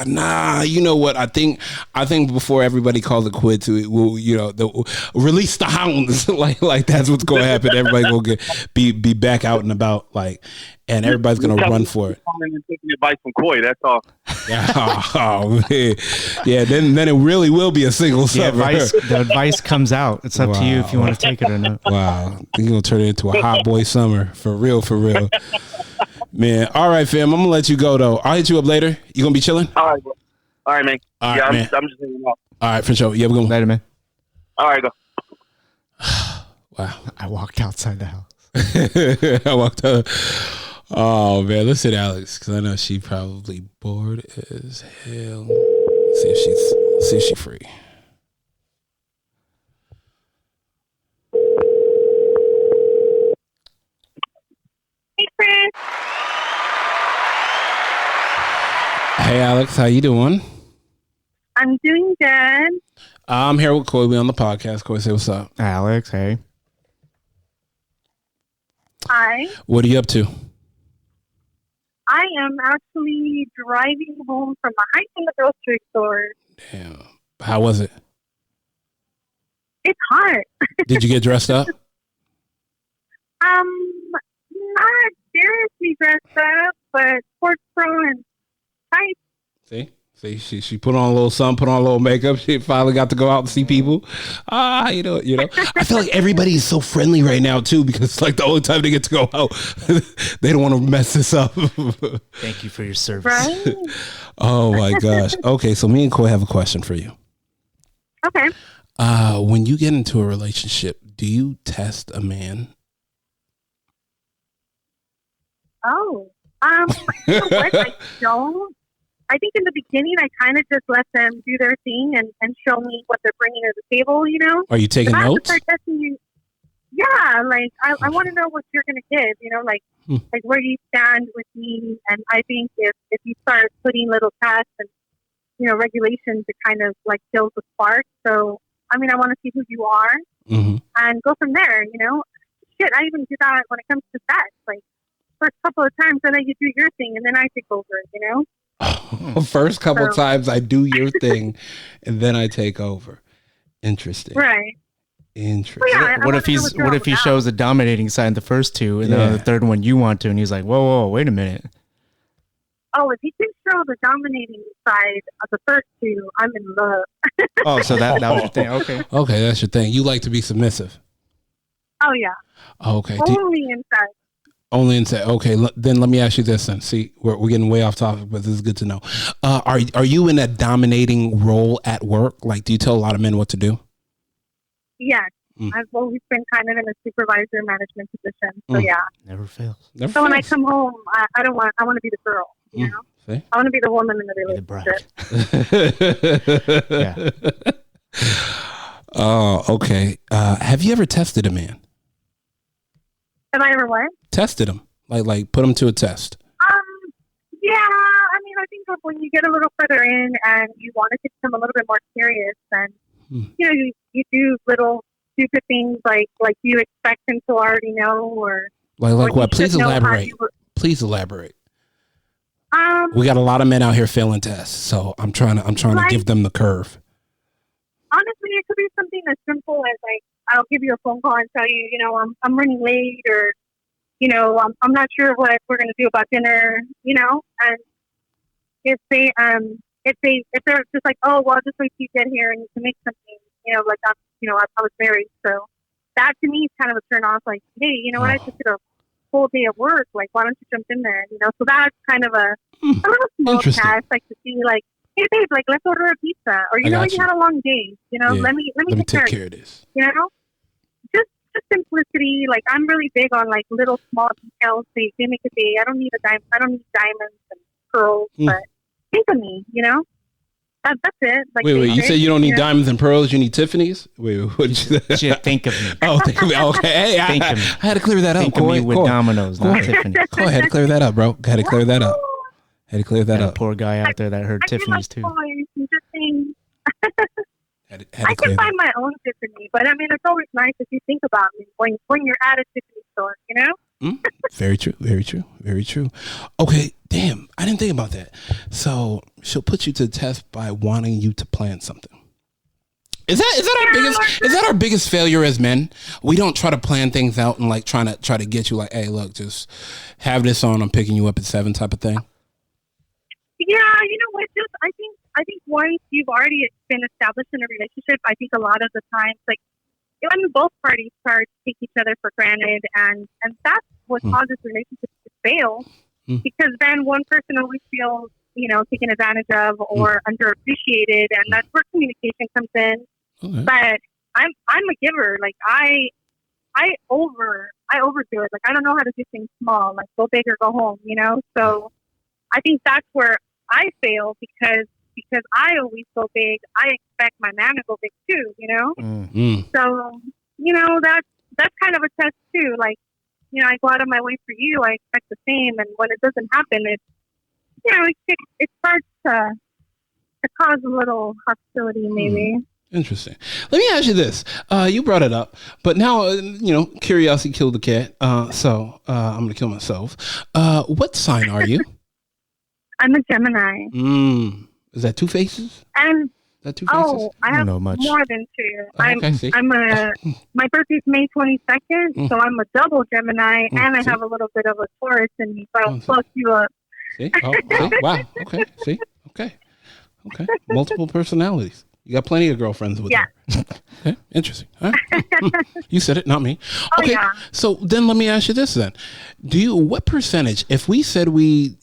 Nah, you know what? I think before everybody calls it quits, we'll, release the hounds. like that's what's going to happen. Everybody's going to be back out and about, like, and everybody's going to run for it. Taking advice from Coy, that's all. Oh man, yeah. Then it really will be a single summer. The advice comes out. It's up to you if you want to take it or not. Wow, you're gonna turn it into a hot boy summer for real. Man, all right, fam. I'm gonna let you go though. I'll hit you up later. You gonna be chilling? All right, man. All right, man. I'm just hanging out. All right, for sure. You have a good one. Later, man. All right, go. Wow. I walked outside the house. I walked out. Oh man, let's hit Alex because I know she probably bored as hell. See if she's free. Hey, friend. Hey, Alex, how you doing? I'm doing good. I'm here with Coy. We on the podcast. Coy, say what's up. Alex, hey. Hi. What are you up to? I am actually driving home from a hike in the grocery store. Damn. How was it? It's hot. Did you get dressed up? Not seriously dressed up, but sports pro and tight. See, she put on a little sun, put on a little makeup. She finally got to go out and see people. You know. I feel like everybody's so friendly right now too, because it's like the only time they get to go out. They don't want to mess this up. Thank you for your service. Right? Oh my gosh. Okay, so me and Coy have a question for you. Okay. When you get into a relationship, do you test a man? Oh, you know what? I don't. I think in the beginning, I kind of just let them do their thing and show me what they're bringing to the table, you know? Are you taking notes? Start testing you. Yeah, like, I want to know what you're going to give, you know, like where you stand with me. And I think if you start putting little tests and, regulations, it kind of, like, kills the spark. So, I mean, I want to see who you are and go from there, Shit, I even do that when it comes to sex. Like, first couple of times, I let you do your thing, and then I take over, First couple times I do your thing, and then I take over. Interesting. Right. Interesting. Well, yeah, what if he shows a dominating side the first two, and then on the third one you want to, and he's like, whoa, wait a minute. Oh, if he can show the dominating side of the first two, I'm in love. Oh, so that was your thing. Okay. Okay, that's your thing. You like to be submissive. Oh yeah. Okay. Only inside. Only inside. Okay, then let me ask you this. Then, see, we're getting way off topic, but this is good to know. Are you in a dominating role at work? Like, do you tell a lot of men what to do? Yes, I've always been kind of in a supervisor management position. So yeah, never fails. So when I come home, I want to be the girl. You know, see? I want to be the woman in the relationship. Yeah. Oh, okay. Have you ever tested a man? Have I ever what? Tested him, like put him to a test. Yeah. I mean, I think when you get a little further in and you want to become a little bit more serious, then you do little stupid things like you expect him to already know, or like what? Please elaborate. Please elaborate. We got a lot of men out here failing tests, so I'm trying to give them the curve. honestly, it could be something as simple as like I'll give you a phone call and tell you, I'm running late, or I'm not sure what we're gonna do about dinner, and if they're just like, oh well, just wait till you get here and you can make something, like I was married, so that to me is kind of a turn off. Like, hey, you know what? I just did a full day of work. Like, why don't you jump in there? So that's kind of a little small task, like to see, like, hey, babe, like let's order a pizza, or you had a long day. Let me take care of this. Just simplicity. Like, I'm really big on like little small details. They make a day. I don't need diamonds and pearls, but think of me. That's it. Like, wait. You say you don't need diamonds and pearls. You need Tiffany's. Wait, what did you say? Think of me. Oh, think of me. Okay. Hey, I had to clear that up. Think of me with Domino's, not Tiffany. Go ahead, to clear that up, bro. Had to clear that up. Poor guy out there that heard Tiffany's too. I can find my own Tiffany, but I mean, it's always nice if you think about me when you're at a Tiffany store, Very true. Very true. Very true. Okay. Damn. I didn't think about that. So she'll put you to the test by wanting you to plan something. Is that our biggest failure as men? We don't try to plan things out and like try to get you like, hey, look, just have this on. I'm picking you up at 7 type of thing. Yeah. You know what? I think once you've already been established in a relationship, I think a lot of the times, like, both parties start to take each other for granted, and that's what causes relationships to fail. Because then one person always feels, taken advantage of or underappreciated, and that's where communication comes in. Okay. But I'm a giver. Like, I overdo it. Like, I don't know how to do things small. Like, go big or go home. So I think that's where I fail because I always go big. I expect my man to go big too. So that's kind of a test too. Like, I go out of my way for you. I expect the same, and when it doesn't happen, it starts to cause a little hostility, maybe. Interesting. Let me ask you this. You brought it up, but now, curiosity killed the cat. So I'm going to kill myself. What sign are you? I'm a Gemini. Is that 2 faces? And that 2 faces? Oh, I have more than 2. My birthday's May 22nd, so I'm a double Gemini, and I have a little bit of a Taurus in me, so I'll fuck you up. See? Oh, see? Wow. Okay. See? Okay. Multiple personalities. You got plenty of girlfriends with her. Okay. Interesting. All right. You said it, not me. Okay. Yeah. So then let me ask you this then. What percentage, if we said we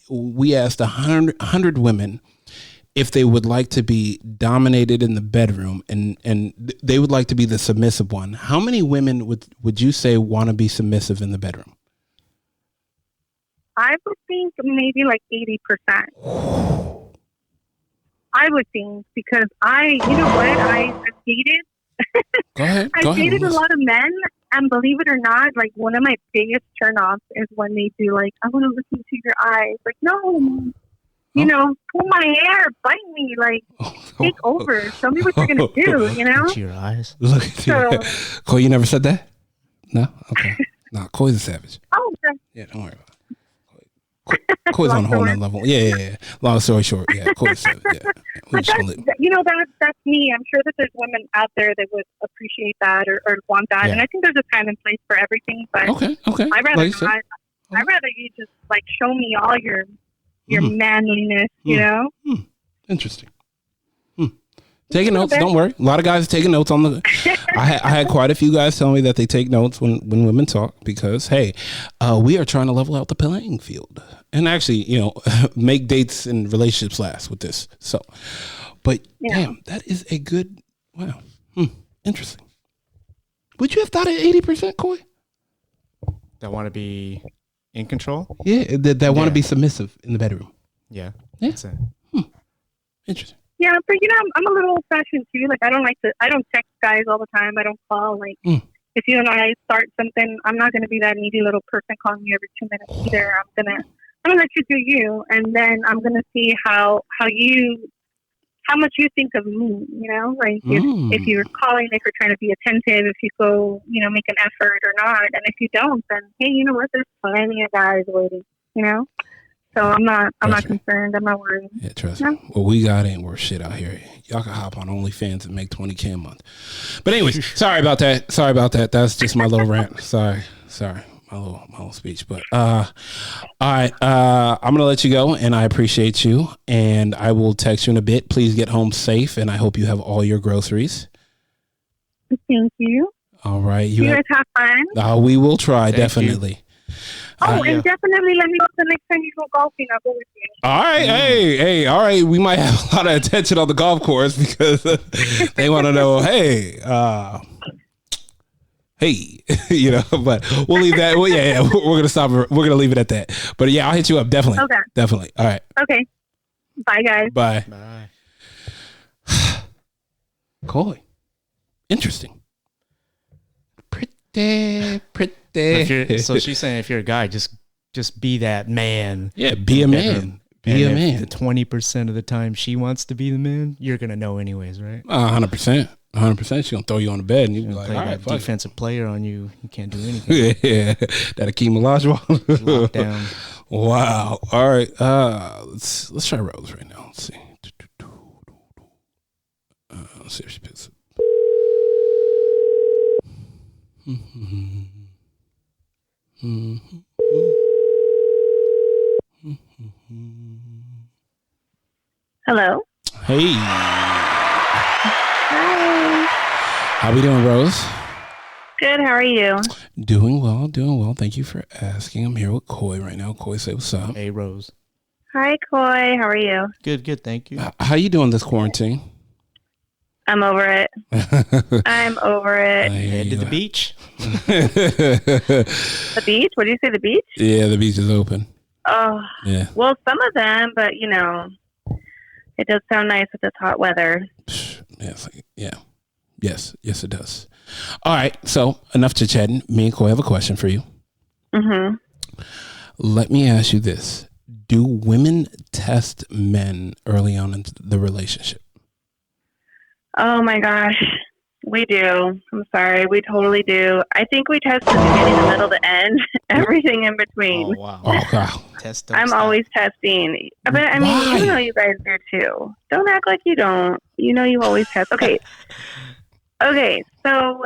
asked 100 women if they would like to be dominated in the bedroom and they would like to be the submissive one, how many women would you say want to be submissive in the bedroom? I would think maybe like 80%. I would think, because I've dated. Go ahead. I've dated a lot of men, and believe it or not, like, one of my biggest turnoffs is when they do, like, I want to listen to your eyes. Like, no. Pull my hair, bite me, like, take over. Show me what you're going to do, Look at your eyes. Look at you. Coy, you never said that? No? Okay. No, Coy's a savage. Oh, okay. Yeah, don't worry about it. Coy's on a whole nother level. Yeah. Long story short, yeah, Coy's savage. Yeah. But that's me. I'm sure that there's women out there that would appreciate that or want that. Yeah. And I think there's a time and place for everything. But okay. I'd rather you just, like, show me all your manliness, Interesting. Taking notes, don't worry. A lot of guys are taking notes on the. I had quite a few guys tell me that they take notes when women talk because, hey, we are trying to level out the playing field and actually, make dates and relationships last with this. So, but damn, that is a good. Wow, interesting. Would you have thought at 80%, Coy? That want to be in control? Yeah, that want to be submissive in the bedroom. Yeah. That's it. Interesting. Yeah, but I'm a little old fashioned too. Like, I don't text guys all the time. I don't call. Like, if you and I start something, I'm not gonna be that needy little person calling you every 2 minutes either. I'm gonna let you do you, and then I'm gonna see how much you think of me. Like, if you're calling, if you're trying to be attentive, if you go, make an effort or not, and if you don't, then hey, you know what? There's plenty of guys waiting. So I'm not concerned. I'm not worried. Yeah, trust me. What we got ain't worth shit out here. Y'all can hop on OnlyFans and make $20K a month. But anyways, sorry about that. That's just my little rant. Sorry. My little speech. But all right. I'm gonna let you go, and I appreciate you. And I will text you in a bit. Please get home safe, and I hope you have all your groceries. Thank you. All right. You guys have fun. We will try, definitely. And definitely let me know the next time you go golfing. I'll go with you. All right. Hey. All right. We might have a lot of attention on the golf course because they want to know, hey, but we'll leave that. Well, yeah, we're going to stop. We're going to leave it at that. But yeah, I'll hit you up. Definitely. Okay. Definitely. All right. Okay. Bye, guys. Bye. Coy. Interesting. Pretty. So she's saying if you're a guy, just be that man. Yeah, be a man. Be a man. The 20% of the time she wants to be the man, you're gonna know anyways, right? 100%. 100%. She's gonna throw you on the bed and you be like, play all right, that defensive player on you. You can't do anything. Yeah, that Akeem Olajuwon. Lockdown. Wow. All right. Let's try Rose right now. Let's see. Let's see if she picks it. Hello. Hey. Hi. How we doing, Rose? Good. How are you? Doing well. Thank you for asking. I'm here with Coy right now. Coy, say what's up. Hey, Rose. Hi, Coy. How are you? Good. Thank you. How you doing this quarantine? I'm over it. I'm over it. Head to the beach. The beach? What did you say, the beach? Yeah, the beach is open. Oh, yeah. Well, some of them, but it does sound nice with this hot weather. Yeah. Yes, it does. All right, so enough chit chatting. Me and Coy have a question for you. Mm-hmm. Let me ask you this: do women test men early on in the relationship? Oh my gosh, we do. I'm sorry, we totally do. I think we test the beginning, the middle, the end, everything in between. Oh wow! Oh wow! I'm always testing, but I mean, Why? you know, you guys do too. Don't act like you don't. You know, you always test. Okay. So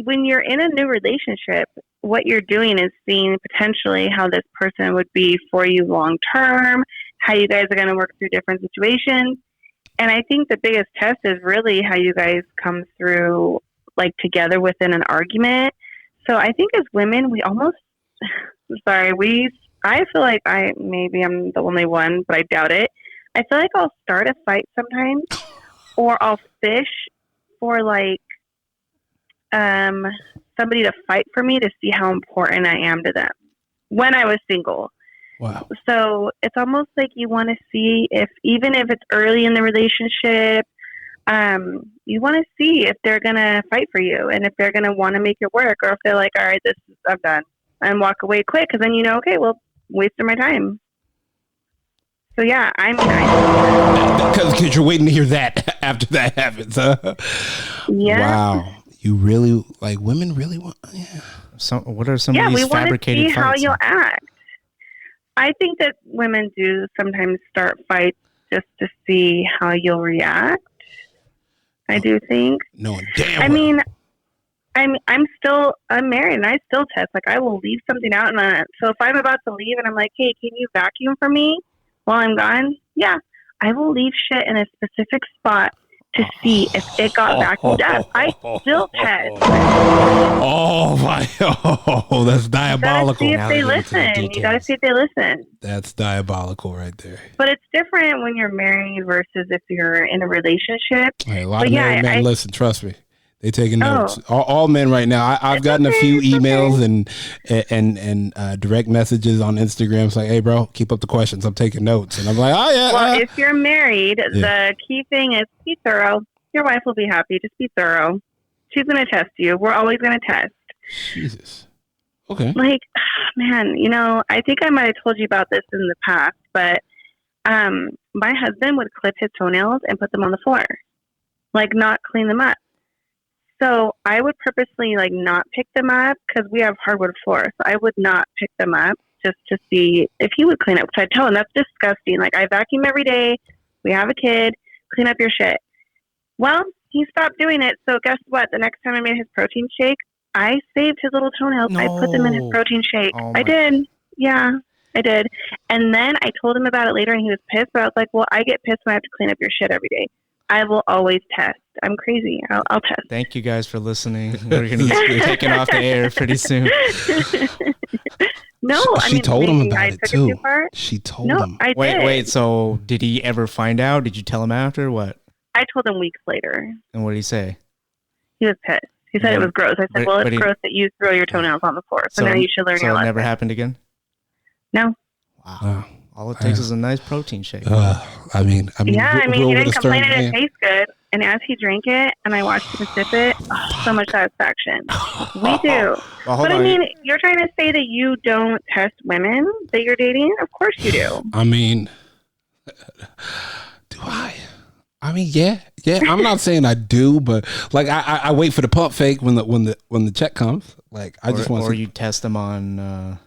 when you're in a new relationship, what you're doing is seeing potentially how this person would be for you long term, how you guys are going to work through different situations. And I think the biggest test is really how you guys come through, like, together within an argument. So I think as women, we almost, I feel like maybe I'm the only one, but I doubt it. I feel like I'll start a fight sometimes, or I'll fish for, like, somebody to fight for me to see how important I am to them when I was single. Wow. So it's almost like you want to see even if it's early in the relationship, you want to see if they're going to fight for you and if they're going to want to make it work, or if they're like, all right, I'm done, and walk away quick. Cause then, okay, well, wasted my time. So yeah, because you're waiting to hear that after that happens, huh? Yeah. Wow. You really, like, women really want, yeah. What are some of these fabricated fights? Yeah, we want to see how you'll act. I think that women do sometimes start fights just to see how you'll react. I do think. No, damn. I mean, I'm married and I still test. Like, I will leave something out, so if I'm about to leave and I'm like, hey, can you vacuum for me while I'm gone? Yeah, I will leave shit in a specific spot to see if it got vacuumed up. I still test. Oh my! Oh, that's diabolical. You gotta see if they listen. You gotta see if they listen. That's diabolical, right there. But it's different when you're married versus if you're in a relationship. Hey, a lot of married men listen. Trust me, they taking notes. All men right now. I've gotten a few emails and direct messages on Instagram. It's like, hey, bro, keep up the questions. I'm taking notes, and I'm like, oh yeah. Well, if you're married, the key thing is be thorough. Your wife will be happy. Just be thorough. She's gonna test you. We're always gonna test. Jesus. Okay. Like, man, I think I might have told you about this in the past, but my husband would clip his toenails and put them on the floor, like not clean them up. So I would purposely not pick them up because we have hardwood floor. So I would not pick them up just to see if he would clean up. So I tell him that's disgusting. Like, I vacuum every day. We have a kid. clean up your shit. Well, he stopped doing it. So guess what? The next time I made his protein shake, I saved his little toenails. I put them in his protein shake. I did. Yeah, I did. And then I told him about it later and he was pissed. But I was like, well, I get pissed when I have to clean up your shit every day. I will always test. I'm crazy. I'll test. Thank you guys for listening. We're going to get taken off the air pretty soon. No, she told him about it too. She told him. I did. Wait. So did he ever find out? Did you tell him after? What? I told him weeks later. And what did he say? He was pissed. He said it was gross. I said, well, it's gross that you throw your toenails on the floor. So now you should learn your lesson. So it never happened again? No. Wow. All it takes is a nice protein shake. I mean, he didn't complain it didn't taste good. And as he drank it and I watched him sip it, so much satisfaction. We do. Well, but I mean, you're trying to say that you don't test women that you're dating? Of course you do. I mean, do I? I mean, yeah. I'm not saying I do, but like I wait for the pump fake when the check comes. Like I just want. Or you test them on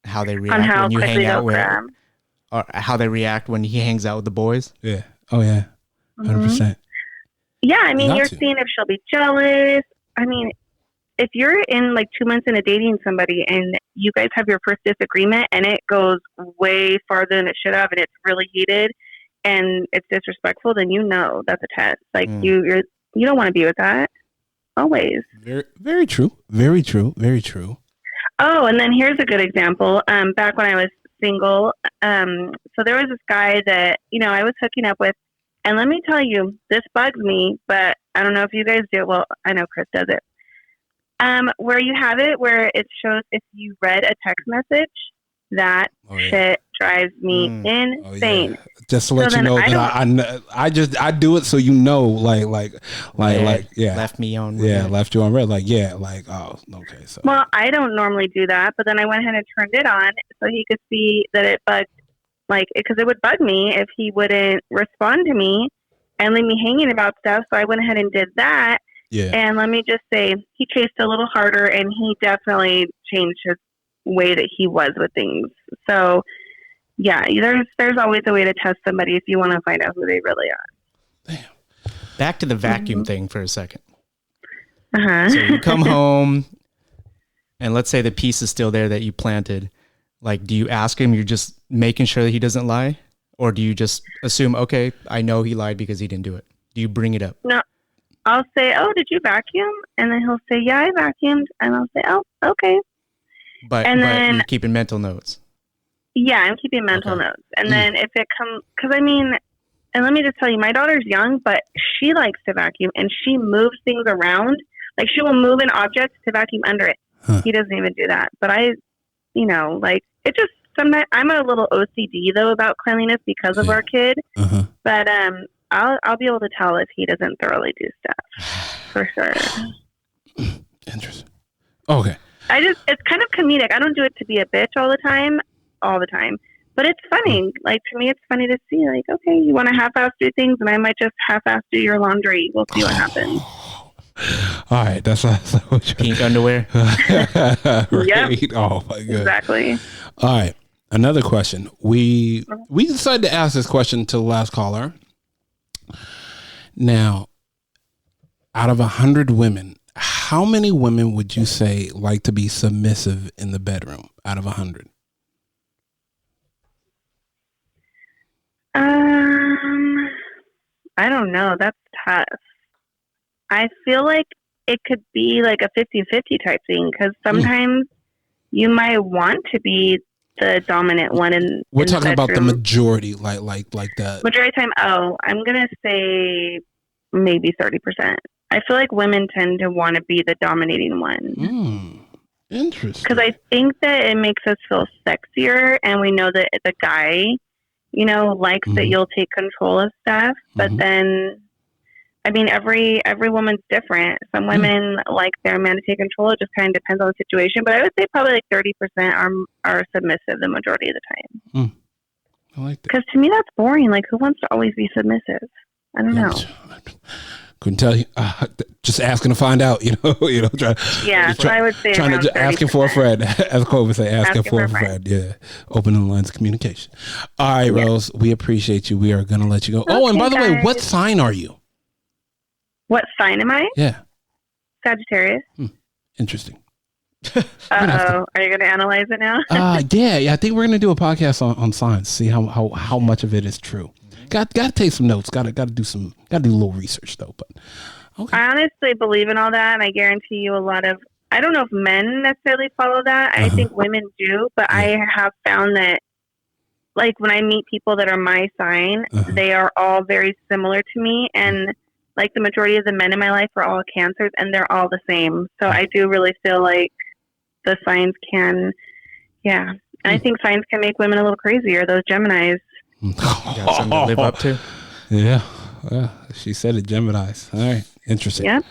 how they react when you hang out with, or how they react when he hangs out with the boys. Yeah. Oh yeah. 100%. Yeah, I mean, you're seeing if she'll be jealous. I mean, if you're in like 2 months into dating somebody and you guys have your first disagreement and it goes way farther than it should have and it's really heated and it's disrespectful, then you know that's a test. Like you don't want to be with that. Always. Very, very true. Very true. Very true. Oh, and then here's a good example. Back when I was single, so there was this guy that, I was hooking up with. And let me tell you, this bugs me, but I don't know if you guys do. Well, I know Chris does it. Where you have it, where it shows if you read a text message, that shit drives me insane. Yeah. Just to let you know that I do it so you know, like, left me on red. Left you on red, okay. So well, I don't normally do that, but then I went ahead and turned it on so he could see that it bugged. Because it would bug me if he wouldn't respond to me and leave me hanging about stuff. So I went ahead and did that. Yeah. And let me just say, he chased a little harder and he definitely changed his way that he was with things. So, yeah, there's always a way to test somebody if you want to find out who they really are. Damn. Back to the vacuum thing for a second. Uh-huh. So you come home and let's say the piece is still there that you planted. Like, do you ask him, you're just making sure that he doesn't lie? Or do you just assume, okay, I know he lied because he didn't do it? Do you bring it up? No, I'll say, oh, did you vacuum? And then he'll say, yeah, I vacuumed. And I'll say, oh, okay. But you're keeping mental notes. Yeah, I'm keeping mental notes. And then if it comes, because I mean, and let me just tell you, my daughter's young, but she likes to vacuum and she moves things around. Like she will move an object to vacuum under it. Huh. He doesn't even do that. But it just sometimes I'm a little OCD though about cleanliness because of our kid. Uh-huh. But I'll be able to tell if he doesn't thoroughly do stuff for sure. Interesting. Okay. It's kind of comedic. I don't do it to be a bitch all the time, but it's funny. Like to me, it's funny to see. Like, okay, you want to half-ass do things, and I might just half-ass do your laundry. We'll see what happens. All right, that's what pink underwear. Right. Yep. Oh my god. Exactly. All right, another question. We decided to ask this question to the last caller. Now, out of 100 women, how many women would you say like to be submissive in the bedroom? Out of 100. I don't know. That's tough. I feel like it could be like a 50-50 type thing because sometimes you might want to be the dominant one we're talking about the majority, like that. Majority time. Oh, I'm going to say maybe 30%. I feel like women tend to want to be the dominating one. Interesting. Because I think that it makes us feel sexier and we know that the guy, likes that you'll take control of stuff. But then, I mean, every woman's different. Some women like their man to take control. It just kind of depends on the situation. But I would say probably like 30% are submissive the majority of the time. I like that. Because to me, that's boring. Like, who wants to always be submissive? I don't know. Couldn't tell you. Just asking to find out. I would say trying to asking for a friend. As Cole would say, asking for a friend. Yeah, opening the lines of communication. All right, Rose, we appreciate you. We are gonna let you go. Okay, and by the way, what sign are you? What sign am I? Yeah, Sagittarius. Interesting. Are you going to analyze it now? Yeah. I think we're gonna do a podcast on signs. See how much of it is true. Got to take some notes. Got to do a little research though. But okay. I honestly believe in all that, and I guarantee you a lot of. I don't know if men necessarily follow that. I think women do, but I have found that, like when I meet people that are my sign, they are all very similar to me, and like the majority of the men in my life are all Cancers, and they're all the same. So I do really feel like the signs can, and I think signs can make women a little crazier. Those Geminis. Got something to live up to. Yeah, she said it, Geminis. All right, interesting. Yep.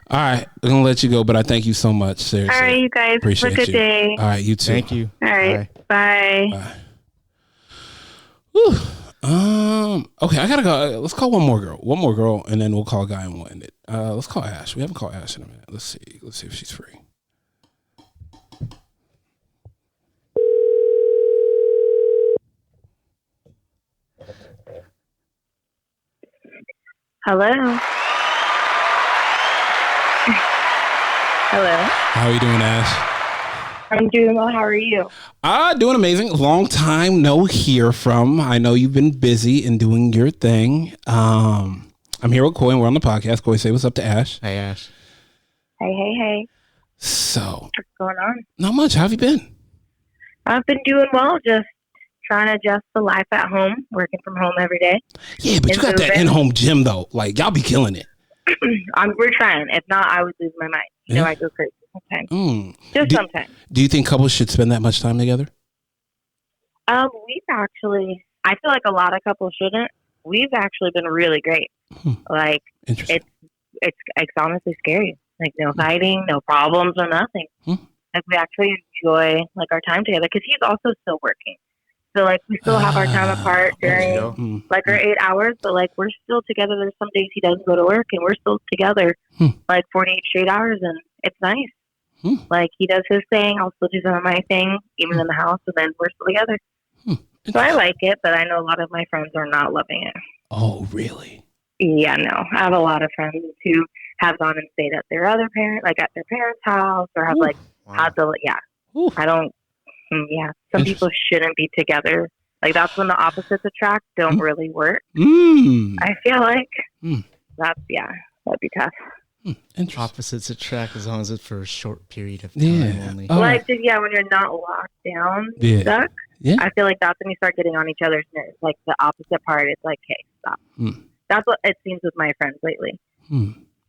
All right, I'm gonna let you go, but I thank you so much. Seriously. All right, you guys. Appreciate have a good day. All right, you too. Thank you. All right, bye. Whew. Okay, I gotta go. Let's call one more girl, and then we'll call a guy and we'll end it. Let's call Ash. We haven't called Ash in a minute. Let's see if she's free. Hello. Hello. How are you doing, Ash? I'm doing well. How are you? Doing amazing. Long time no hear from. I know you've been busy and doing your thing. I'm here with Coy, and we're on the podcast. Coy, say what's up to Ash. Hey, Ash. Hey. So, what's going on? Not much. How have you been? I've been doing well. Just trying to adjust to life at home, working from home every day. Yeah, but you got that in-home gym, though. Like, y'all be killing it. We're trying. If not, I would lose my mind. You know, I go crazy sometimes. Sometimes. Do you think couples should spend that much time together? We've actually, I feel like a lot of couples shouldn't. We've actually been really great. Like, it's honestly scary. Like, no fighting, no problems, or nothing. Like, we actually enjoy, like, our time together because he's also still working. So, like, we still have our time apart during, like, our 8 hours, but, like, we're still together. There's some days he doesn't go to work, and we're still together, like, 48 straight hours, and it's nice. Like, he does his thing, I'll still do some of my thing, even in the house, and then we're still together. So I like it, but I know a lot of my friends are not loving it. Oh, really? Yeah, no. I have a lot of friends who have gone and stayed at their other parent, like, at their parents' house, or have, like, had to, I don't. Yeah, some people shouldn't be together. Like, that's when the opposites attract don't really work. I feel like that'd be tough. Opposites attract as long as it's for a short period of time only. Like, when you're not locked down, stuck. Yeah. I feel like that's when you start getting on each other's nerves. Like, the opposite part is like, hey, stop. That's what it seems with my friends lately.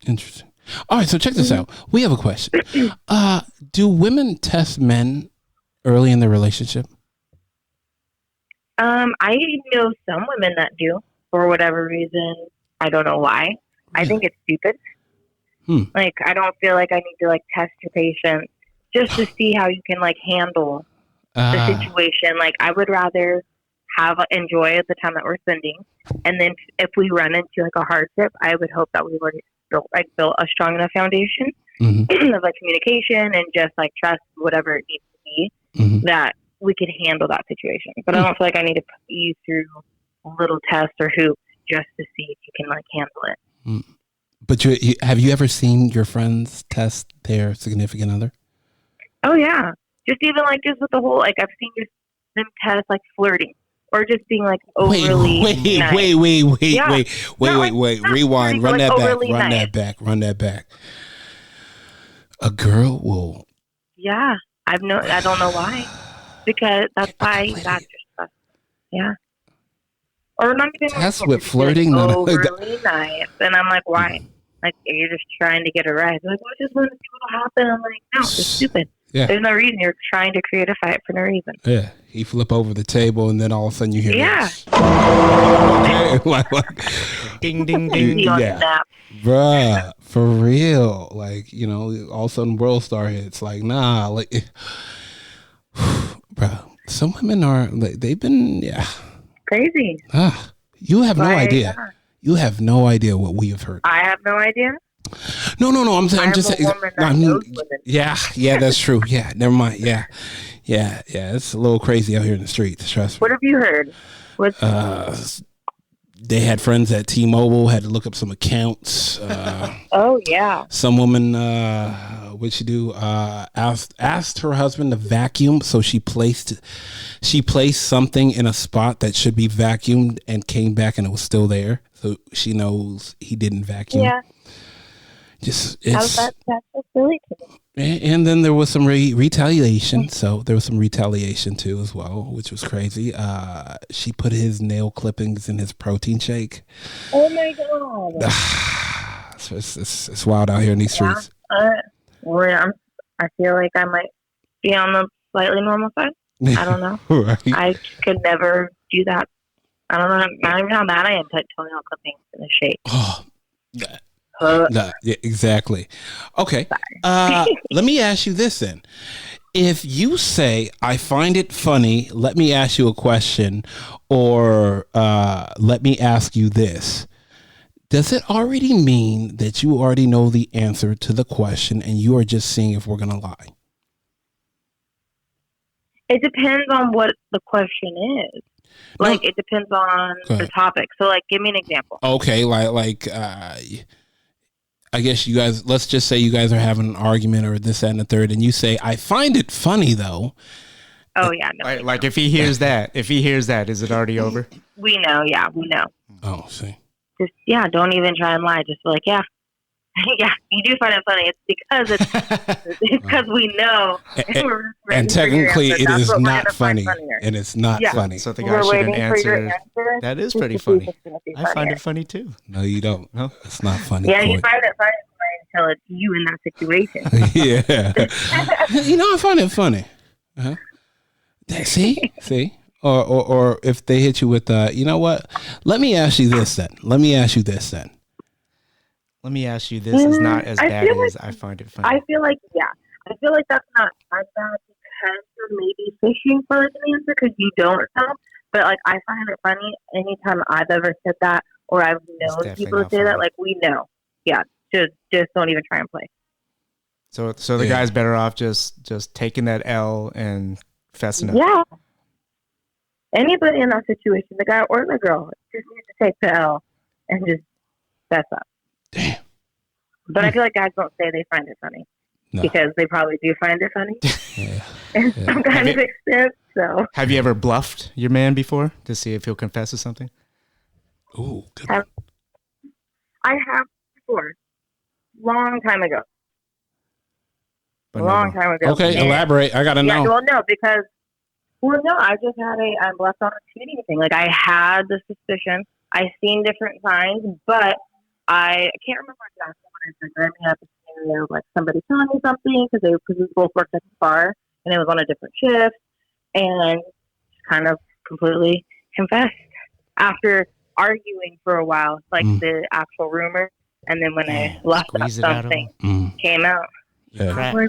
Interesting. All right, so check this out. We have a question. Do women test men early in the relationship? I know some women that do, for whatever reason. I don't know why. I think it's stupid. Like, I don't feel like I need to, like, test your patience just to see how you can, like, handle the situation. Like, I would rather enjoy the time that we're spending, and then if we run into, like, a hardship, I would hope that we've already built a strong enough foundation of, like, communication and just, like, trust, whatever it needs to be, that we could handle that situation. But I don't feel like I need to put you through a little test or hoops just to see if you can, like, handle it. But have you ever seen your friends test their significant other? Oh, yeah. Just even, like, just with the whole, like, I've seen just them test, like, flirting. Or just being, like, overly nice. Wait. Rewind. Run that back. A girl will. Yeah. I don't know why. Because that's why that's just, yeah. Or not even test with flirting. Like, overly nice. And I'm like, why? Like, you're just trying to get a rise. Like, well, just want to see what'll happen. I'm like, no, it's stupid. Yeah. There's no reason. You're trying to create a fight for no reason. Yeah. He flip over the table, and then all of a sudden you hear this. like, ding, ding, ding. Yeah. Bruh, for real. Like, you know, all of a sudden World Star hits. Like, nah. Like, bruh, some women are, like, they've been, crazy. You have no idea. You have no idea what we have heard. I have no idea. No. I'm just saying. Yeah, that's true. Yeah, never mind. Yeah. It's a little crazy out here in the streets. Trust me. What have you heard? They had friends at T-Mobile, had to look up some accounts. Oh yeah. Some woman, what'd she do? Asked her husband to vacuum, so she placed something in a spot that should be vacuumed, and came back and it was still there. So she knows he didn't vacuum. Yeah. That's so silly to me. And then there was some retaliation. So there was some retaliation too as well, which was crazy. She put his nail clippings in his protein shake. Oh my god! So it's wild out here in these streets. I feel like I might be on the slightly normal side. I don't know. Right. I could never do that. I don't know. Not even how mad I am to toenail clippings in a shake. Oh, yeah, exactly. Okay. Let me ask you this then. If you say, I find it funny, let me ask you a question, or let me ask you this. Does it already mean that you already know the answer to the question and you are just seeing if we're going to lie? It depends on what the question is. Like, it depends on the topic. So, like, give me an example. Okay, I guess you guys, let's just say you guys are having an argument or this, that, and the third, and you say, I find it funny, though. Oh, yeah. No, like if he hears that, is it already over? We know. Yeah, we know. Oh, see. Just, don't even try and lie. Just be like, yeah, you do find it funny. It's because we know. And technically, it is not funny. And it's not funny. So the guy shouldn't answer. That is pretty funny. I find it funny too. No, you don't. No, it's not funny. Yeah, you find it funny until it's you in that situation. Yeah. I find it funny. Uh-huh. See? Or if they hit you with, you know what? Let me ask you this then. Let me ask you this is not as bad as I find it funny. I feel like that's not as bad because you're maybe fishing for an answer because you don't know. But like, I find it funny anytime I've ever said that, or I've known people to say that. Like, we know. Yeah, just don't even try and play. So the guy's better off just taking that L and fessing up. Yeah. Anybody in that situation, the guy or the girl, just needs to take the L and just fess up. Damn. But I feel like guys don't say they find it funny because they probably do find it funny in some kind of extent. So, have you ever bluffed your man before to see if he'll confess to something? Ooh, good. I have before, long time ago. Time ago. Okay, elaborate. I gotta know. I just had I'm bluffed on a cheating thing. Like, I had the suspicion. I seen different signs, but I can't remember exactly what I said. I had a scenario of like somebody telling me something because we both worked at the bar and it was on a different shift, and kind of completely confessed after arguing for a while, like the actual rumor, and then when I left up something came out. Yeah.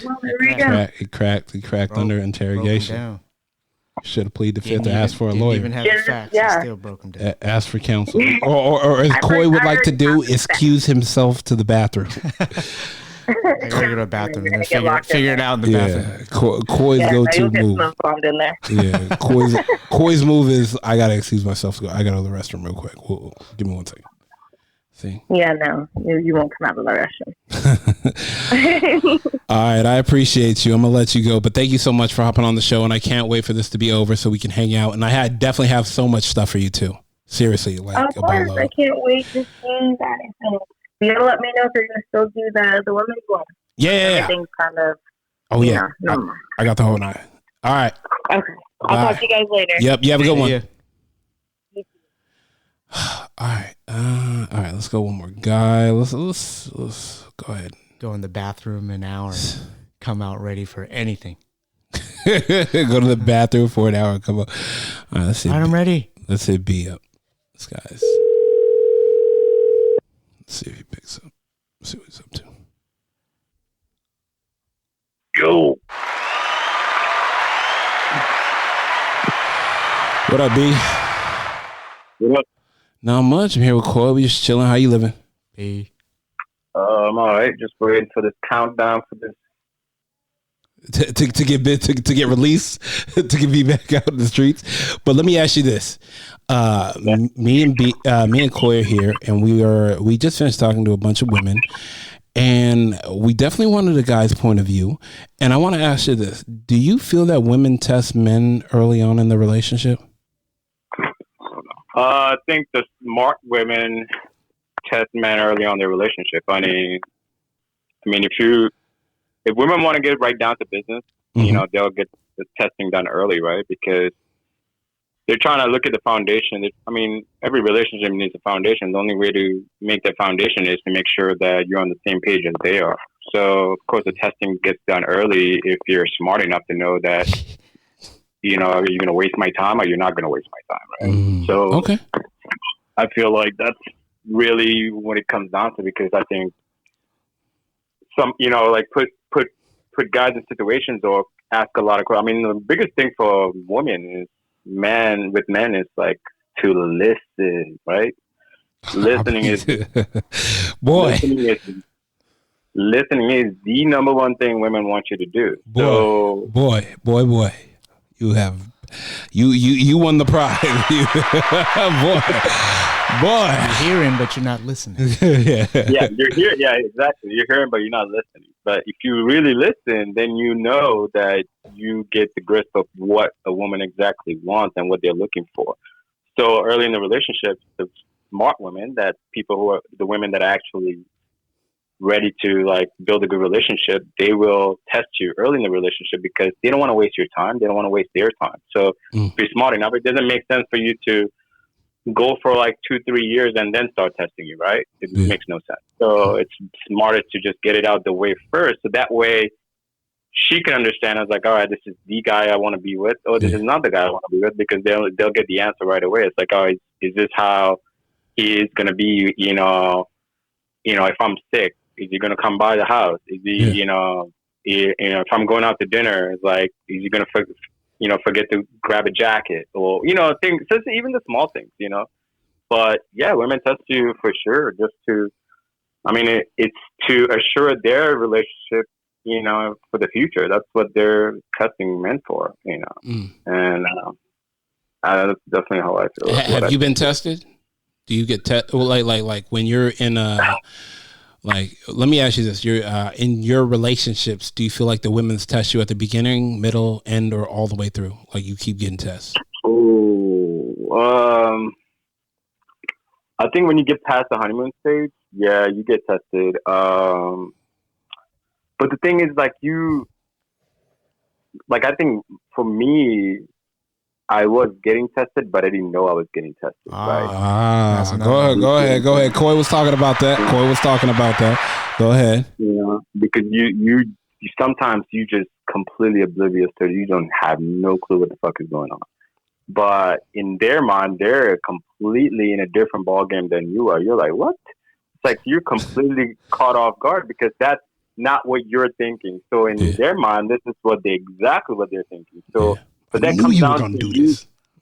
It cracked under interrogation. Should have pleaded the fifth to ask for a lawyer. Even have the facts, he still broke him down. Ask for counsel, or as Coy would like to do, excuse himself to the bathroom. I gotta go to the bathroom and then figure it out in the bathroom. Coy's go-to move. In there. Yeah, Coy's move is, I gotta excuse myself. I gotta go to the restroom real quick. Give me 1 second. See? Yeah, no, you won't come out of the restroom. All right, I appreciate you. I'm gonna let you go, but thank you so much for hopping on the show, and I can't wait for this to be over so we can hang out. And I definitely have so much stuff for you too. Seriously, of course, I can't wait to see that. You gotta let me know if you're gonna still do the women's one. Yeah. Everything's kind of. Oh yeah, I got the whole night. All right. Okay, I'll talk to you guys later. Yep, you have a good one. Yeah. All right. Let's go one more guy. Let's go ahead. Go in the bathroom an hour. Come out ready for anything. Go to the bathroom for an hour and come out. All right, let's see. I'm ready. Let's hit B up. This guy's. Let's see if he picks up. Let's see what he's up to. Yo. What up, B? What up? Not much. I'm here with Coy. We just chilling. How you living? Hey. I'm all right. Just waiting for this countdown for this. To get released, to be back out in the streets. But let me ask you this: me and Coy are here, and we just finished talking to a bunch of women, and we definitely wanted a guy's point of view. And I want to ask you this: do you feel that women test men early on in the relationship? I think the smart women test men early on in their relationship. I mean, if women want to get right down to business, you know, they'll get the testing done early, right? Because they're trying to look at the foundation. I mean, every relationship needs a foundation. The only way to make that foundation is to make sure that you're on the same page as they are. So, of course, the testing gets done early if you're smart enough to know that, you know, are you going to waste my time or you're not going to waste my time, right? So, okay. I feel like that's really what it comes down to, because I think some, you know, like put guys in situations or ask a lot of questions. I mean, the biggest thing for women is men is like to listen, right? Listening is listening is the number one thing women want you to do. Boy, you have you won the prize. Boy, you're hearing, but you're not listening. Yeah, you're here. Yeah, exactly. You're hearing, but you're not listening. But if you really listen, then you know that you get the grasp of what a woman exactly wants and what they're looking for. So early in the relationship, the smart women, that people who are the women that are actually ready to like build a good relationship, they will test you early in the relationship because they don't want to waste your time. They don't want to waste their time. So if you're smart enough, it doesn't make sense for you to go for like 2-3 years and then start testing you, right? It makes no sense. So it's smarter to just get it out the way first. So that way she can understand. I was like, all right, this is the guy I want to be with, or this is not the guy I want to be with, because they'll get the answer right away. It's like, oh, is this how he is going to be, you know, if I'm sick, is he going to come by the house? Is he, you know, if I'm going out to dinner, it's like, is he going to forget to grab a jacket, or, you know, things, just even the small things, you know. But yeah, women test you for sure, just to, I mean, it's to assure their relationship, you know, for the future. That's what they're testing men for, you know. And that's definitely how I feel. Have you been tested? Do you get like when you're in like, let me ask you this: you're in your relationships, do you feel like the women's test you at the beginning, middle, end, or all the way through? Like you keep getting tests? I think when you get past the honeymoon stage, yeah, you get tested. But the thing is, like I think for me, I was getting tested, but I didn't know I was getting tested. Right? Go ahead. Coy was talking about that. Go ahead. You know, because you sometimes you just completely oblivious to it. You don't have no clue what the fuck is going on. But in their mind, they're completely in a different ballgame than you are. You're like, what? It's like you're completely caught off guard because that's not what you're thinking. So in their mind, this is exactly what they're thinking. So. But that comes down to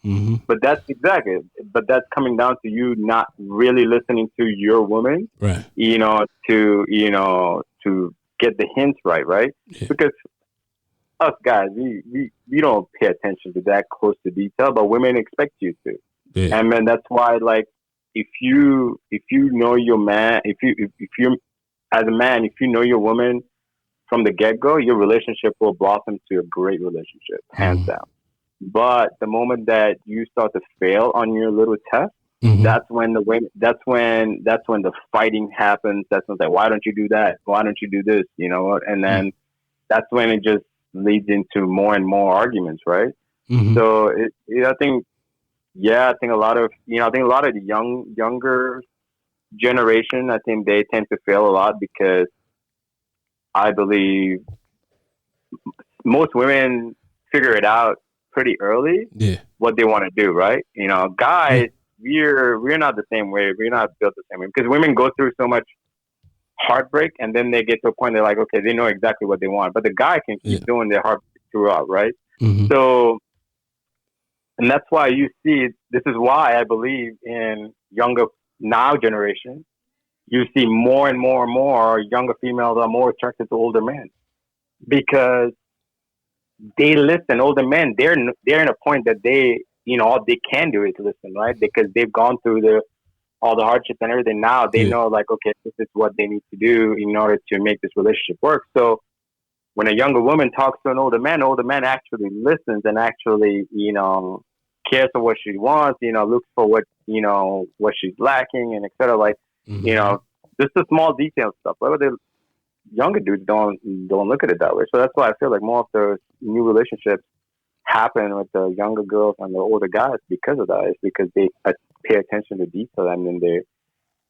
you. But that's exactly. But that's coming down to you not really listening to your woman, right? You know, to get the hints right? Yeah. Because us guys, we don't pay attention to that close to detail, but women expect you to. Yeah. And man, that's why, like, if you know your man, if you as a man, if you know your woman from the get-go, your relationship will blossom to a great relationship, hands down. But the moment that you start to fail on your little test, that's when the fighting happens. That's when, like, why don't you do that? Why don't you do this? You know, and then that's when it just leads into more and more arguments, right? So I think a lot of the younger generation, I think they tend to fail a lot because I believe most women figure it out pretty early what they want to do, right? You know, guys, we're not the same way. We're not built the same way because women go through so much heartbreak and then they get to a point they're like, okay, they know exactly what they want, but the guy can keep doing their heartbreak throughout, right? So, and that's why you see, this is why I believe in younger now generation, you see more and more and more younger females are more attracted to older men because they listen. Older men, they're in a point that they, all they can do is listen, right? Because they've gone through all the hardships and everything. Now they know, like, okay, this is what they need to do in order to make this relationship work. So when a younger woman talks to an older man actually listens and actually, cares for what she wants, looks for what she's lacking and et cetera. Like, just the small detail stuff. But the younger dudes don't look at it that way. So that's why I feel like more of the new relationships happen with the younger girls and the older guys because of that. It's because they pay attention to detail and then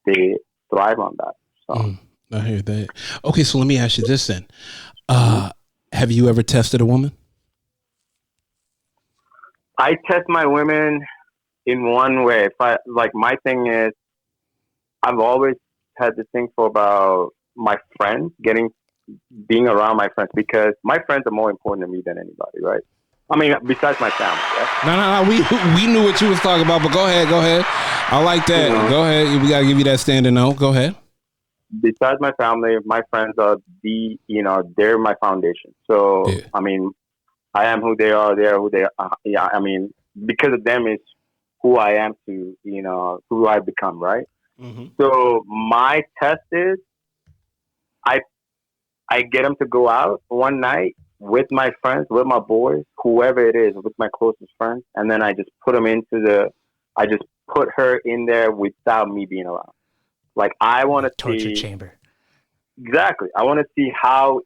they thrive on that. So. I hear that. Okay, so let me ask you this then. Have you ever tested a woman? I test my women in one way. My thing is, I've always had this thing for about my friends, being around my friends, because my friends are more important to me than anybody, right? I mean, besides my family. Right? No. We knew what you was talking about, but go ahead. I like that. Go ahead. We gotta give you that standing note. Go ahead. Besides my family, my friends are they're my foundation. So, I mean, I am who they are. They are who they are. Yeah, I mean, because of them is who I am to, who I've become, right? Mm-hmm. So my test is I get them to go out one night with my friends, with my boys, whoever it is, with my closest friends, and then I just put her in there without me being around. Like, I want to torture chamber. Exactly. I want to see how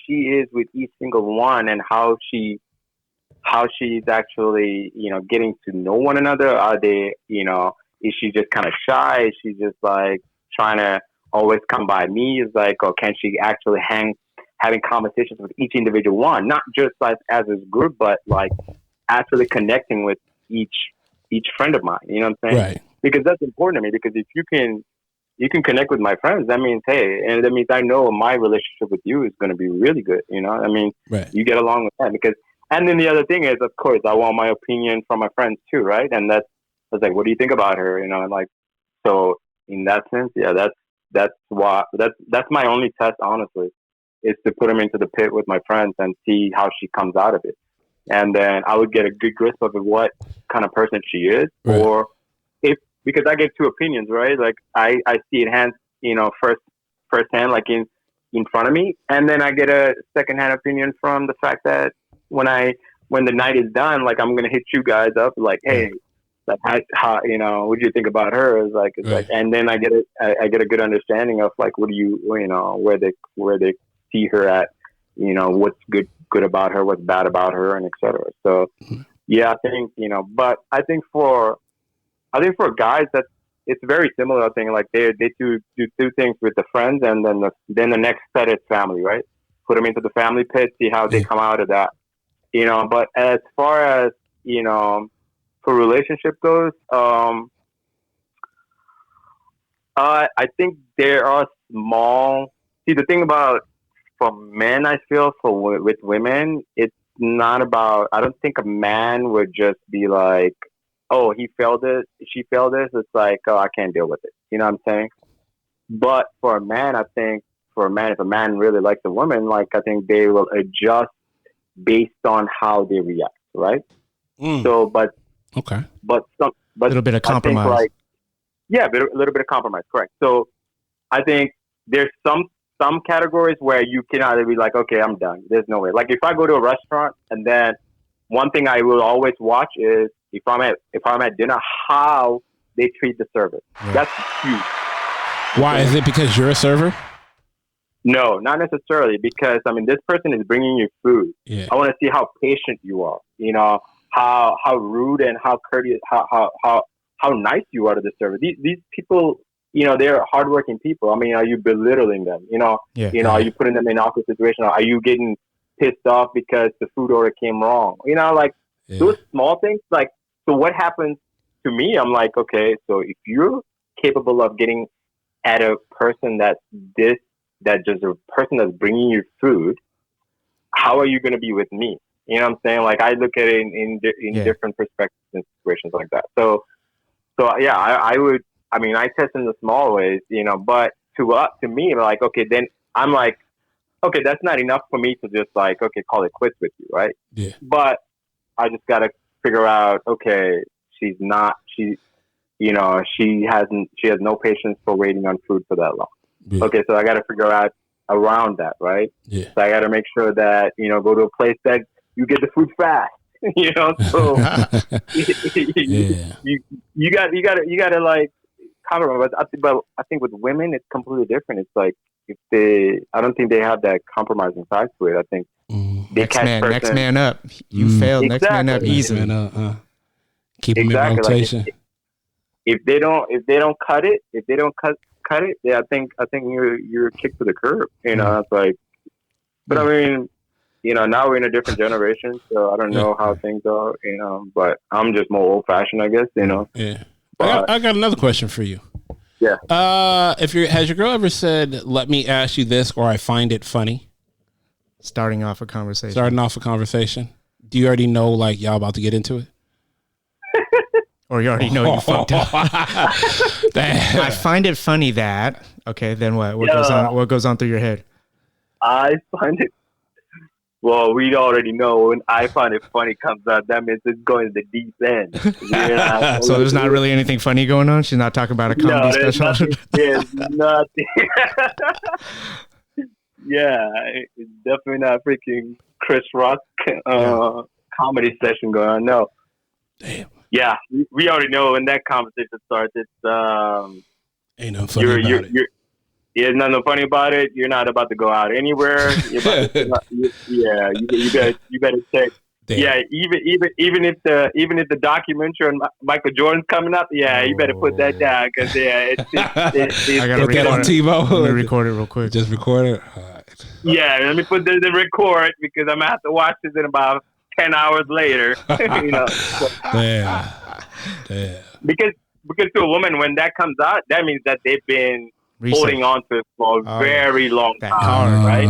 she is with each single one, and how she's actually, getting to know one another. Are they, is she just kind of shy? Is she just like trying to always come by me? Is like, or can she actually having conversations with each individual one, not just like as a group, but like actually connecting with each friend of mine. You know what I'm saying? Right. Because that's important to me. Because if you can connect with my friends, that means, and that means I know my relationship with you is going to be really good. I mean, right. You get along with that and then the other thing is, of course, I want my opinion from my friends too, right? And that's like, what do you think about her? And like, so in that sense, yeah, that's my only test, honestly, is to put them into the pit with my friends and see how she comes out of it. And then I would get a good grasp of what kind of person she is, right. Or because I get two opinions, right? Like I see it firsthand, like in front of me, and then I get a secondhand opinion from the fact that when the night is done, like, I'm gonna hit you guys up, like, hey, like, how what do you think about her? It's like, and then I get a good understanding of like, what do you where they see her at, what's good about her, what's bad about her, and etc. So yeah, I think but I think for guys, it's very similar. I think like they do two things with the friends, and then the next set is family, right? Put them into the family pit, see how they come out of that, But as far as for relationship goes, I think there are small. See, the thing about for men, I feel with women, it's not about. I don't think a man would just be like, oh, he failed it, she failed this. It's like, oh, I can't deal with it. You know what I'm saying? But for a man, I think if a man really likes a woman, like, I think they will adjust based on how they react, right? So, okay, but a little bit of compromise. A little bit of compromise, correct. So, I think there's some categories where you can either be like, okay, I'm done. There's no way. Like, if I go to a restaurant, and then one thing I will always watch is, if I'm at dinner, how they treat the server. Yeah. That's huge. Why? Is it because you're a server? No, not necessarily. Because this person is bringing you food. Yeah. I want to see how patient you are. How rude and how courteous, how nice you are to the server. These people, they're hardworking people. Are you belittling them? Are you putting them in awkward situations? Are you getting pissed off because the food order came wrong? Those small things. Like, so what happens to me? I'm like, okay, so if you're capable of getting at a person that's just a person that's bringing you food, how are you going to be with me? You know what I'm saying? Like, I look at it in different perspectives and situations like that. So So yeah, I would. I mean, I test in the small ways, but to me, like, okay, then I'm like, okay, that's not enough for me to just like, okay, call it quits with you, right? Yeah. But I just got to figure out, okay, she has no patience for waiting on food for that long. Yeah. Okay, so I got to figure out around that, right? Yeah. So I got to make sure that, go to a place that you get the food fast, so you got to like compromise. But I think with women, it's completely different. It's like, I don't think they have that compromising side to it. I think next man up. You failed. Exactly. Next man up easily. Keep them in rotation. Like if they don't cut it, yeah, I think you're kicked to the curb. It's like, but I mean, now we're in a different generation, so I don't know how things are. But I'm just more old fashioned, I guess. Yeah. But, I got another question for you. Yeah. Has your girl ever said, "Let me ask you this," or "I find it funny"? Starting off a conversation. Do you already know, like, y'all about to get into it? Or you already know you fucked up? I find it funny that. Okay, then what? What goes on through your head? I find it. Well, we already know when "I find it funny" comes out, that means it's going to the deep end. So there's not really anything funny going on? She's not talking about a comedy special? There's nothing. Yeah, it's definitely not freaking Chris Rock comedy session going on. No. Damn. Yeah, we already know when that conversation starts. It's ain't nothing funny about it. There's nothing funny about it. You're not about to go out anywhere. You better check. Damn. Yeah, even if the documentary on Michael Jordan's coming up, you better put that down because it's I gotta record on TiVo. Let me record it real quick. Just record it. All right. Yeah, let me put the record because I'm gonna have to watch this in about 10 hours later. Damn. Because to a woman, when that comes out, that means that they've been holding on to it for a very long time, right?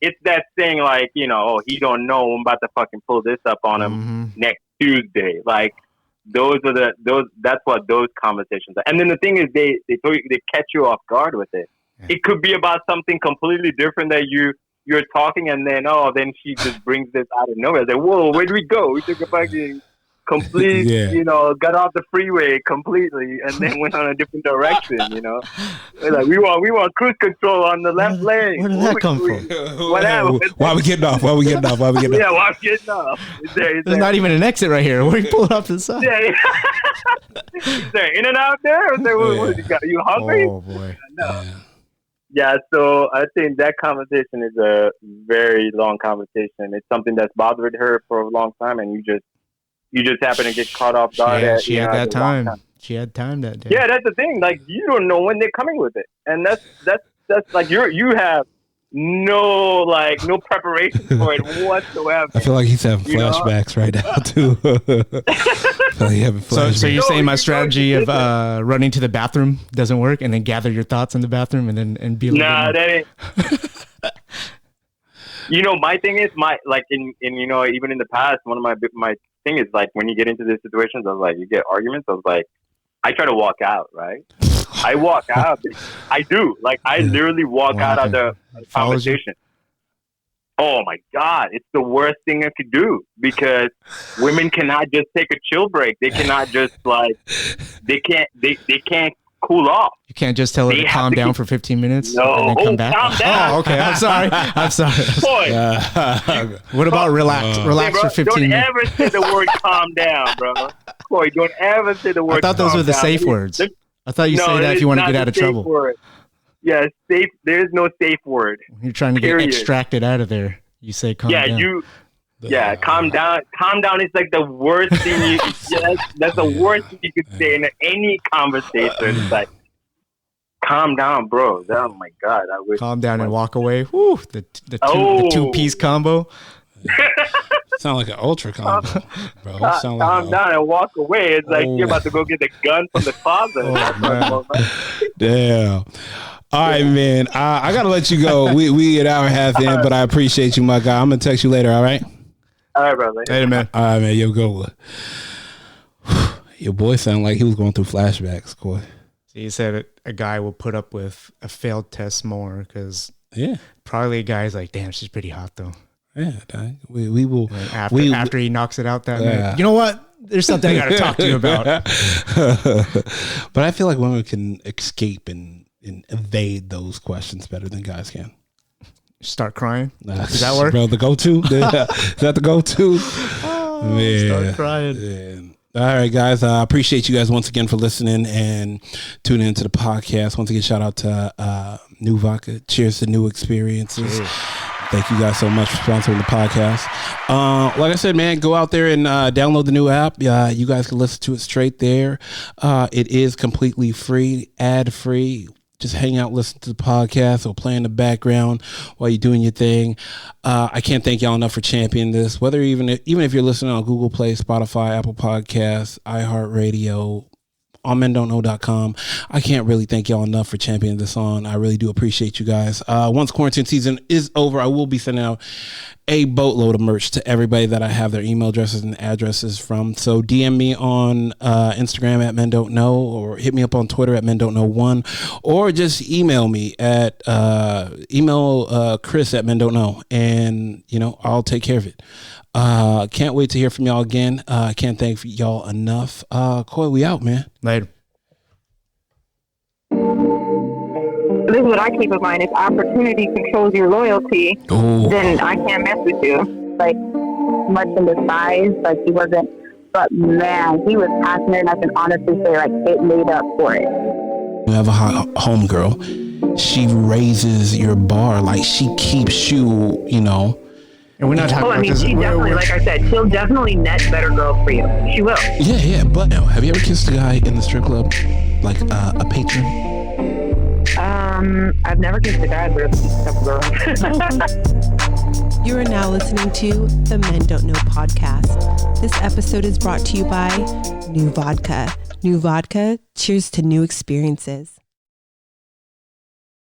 It's that thing like, he don't know I'm about to fucking pull this up on him next Tuesday. Like that's what those conversations are. And then the thing is they catch you off guard with it. Yeah. It could be about something completely different that you're talking and then she just brings this out of nowhere. Like, whoa, where do we go? We took a fucking complete, got off the freeway completely and then went on a different direction, We're like, we want cruise control on the left lane. Where did that come from? Whatever. Why are we getting off? Yeah, why are we getting off? There's not even an exit right here. Where are you pulling off to the side? Yeah. Is there in and out there? What you got? You hungry? Oh, boy. No. Yeah, so I think that conversation is a very long conversation. It's something that's bothered her for a long time, and you just happen to get caught off guard. She had that time. She had time that day. Yeah, that's the thing. Like, you don't know when they're coming with it, and that's like you have no preparation for it whatsoever. I feel like he's having flashbacks right now too. So you're saying my strategy of running to the bathroom doesn't work, and then gather your thoughts in the bathroom, and be like, nah, that ain't. My thing is in even in the past, one of my thing is like when you get into these situations, I was like, you get arguments. I was like, I try to walk out, right? I walk out. I do. Like, I literally walk out of the conversation. Oh my God, it's the worst thing I could do because women cannot just take a chill break. They cannot just they can't cool off. You can't just tell her to calm down for 15 minutes and then come back. Calm down. Oh, okay. I'm sorry. Boy. What about relax for 15 minutes? Don't ever say the word calm down, bro. Boy, don't ever say the word. I thought those were the safe words. I thought you say that if you want to get out of trouble. Word. Yeah, safe. There is no safe word. You're trying to get extracted out of there. You say calm down. Calm down. Calm down is like the worst thing that's the worst thing you could say in any conversation. It's like, calm down, bro. Oh my God. I wish. Calm down and walk away. Whew, the two-piece combo. Sound like an ultra combo, bro. Calm down and walk away. It's like you're about to go get the gun from the closet. Damn. All right, man. I gotta let you go. We an hour and a half in, but I appreciate you, my guy. I'm gonna text you later. All right. All right, brother. Later, man. All right, man. You go. Your boy sounded like he was going through flashbacks, Coy. He said a guy will put up with a failed test more because yeah, probably a guy's like, damn, she's pretty hot though. Yeah, we will. After he knocks it out that night, you know what? There's something I got to talk to you about. But I feel like women can escape and evade those questions better than guys can. Start crying? Does that work? Bro, the go-to? Is that the go-to? Start crying. Man. All right, guys. I appreciate you guys once again for listening and tuning into the podcast. Once again, shout out to New Vodka. Cheers to new experiences. Cheers. Thank you guys so much for sponsoring the podcast. Like I said, man, go out there and download the new app. You guys can listen to it straight there. It is completely free, ad-free. Just hang out, listen to the podcast or play in the background while you're doing your thing. I can't thank y'all enough for championing this. Whether even if you're listening on Google Play, Spotify, Apple Podcasts, iHeartRadio, on mendontknow.com. I can't really thank y'all enough for championing this on. I really do appreciate you guys. Once quarantine season is over, I will be sending out a boatload of merch to everybody that I have their email addresses and addresses from. So DM me on Instagram at mendontknow, or hit me up on Twitter at mendontknow1, or just email me at Chris at mendontknow, and I'll take care of it. Can't wait to hear from y'all again. Can't thank y'all enough. Coy, we out, man. Later. This is what I keep in mind. If opportunity controls your loyalty, then I can't mess with you. Like, much in the size, like he wasn't, but man, he was passionate, and I can honestly say, like, it made up for it. You have a home girl. She raises your bar. Like, she keeps you, And we're not talking about this. She definitely, like I said, she'll definitely net better girls for you. She will. Yeah. But have you ever kissed a guy in the strip club, like a patron? I've never kissed a guy, but I've kissed a girl. You are now listening to the Men Don't Know podcast. This episode is brought to you by New Vodka. New Vodka, cheers to new experiences.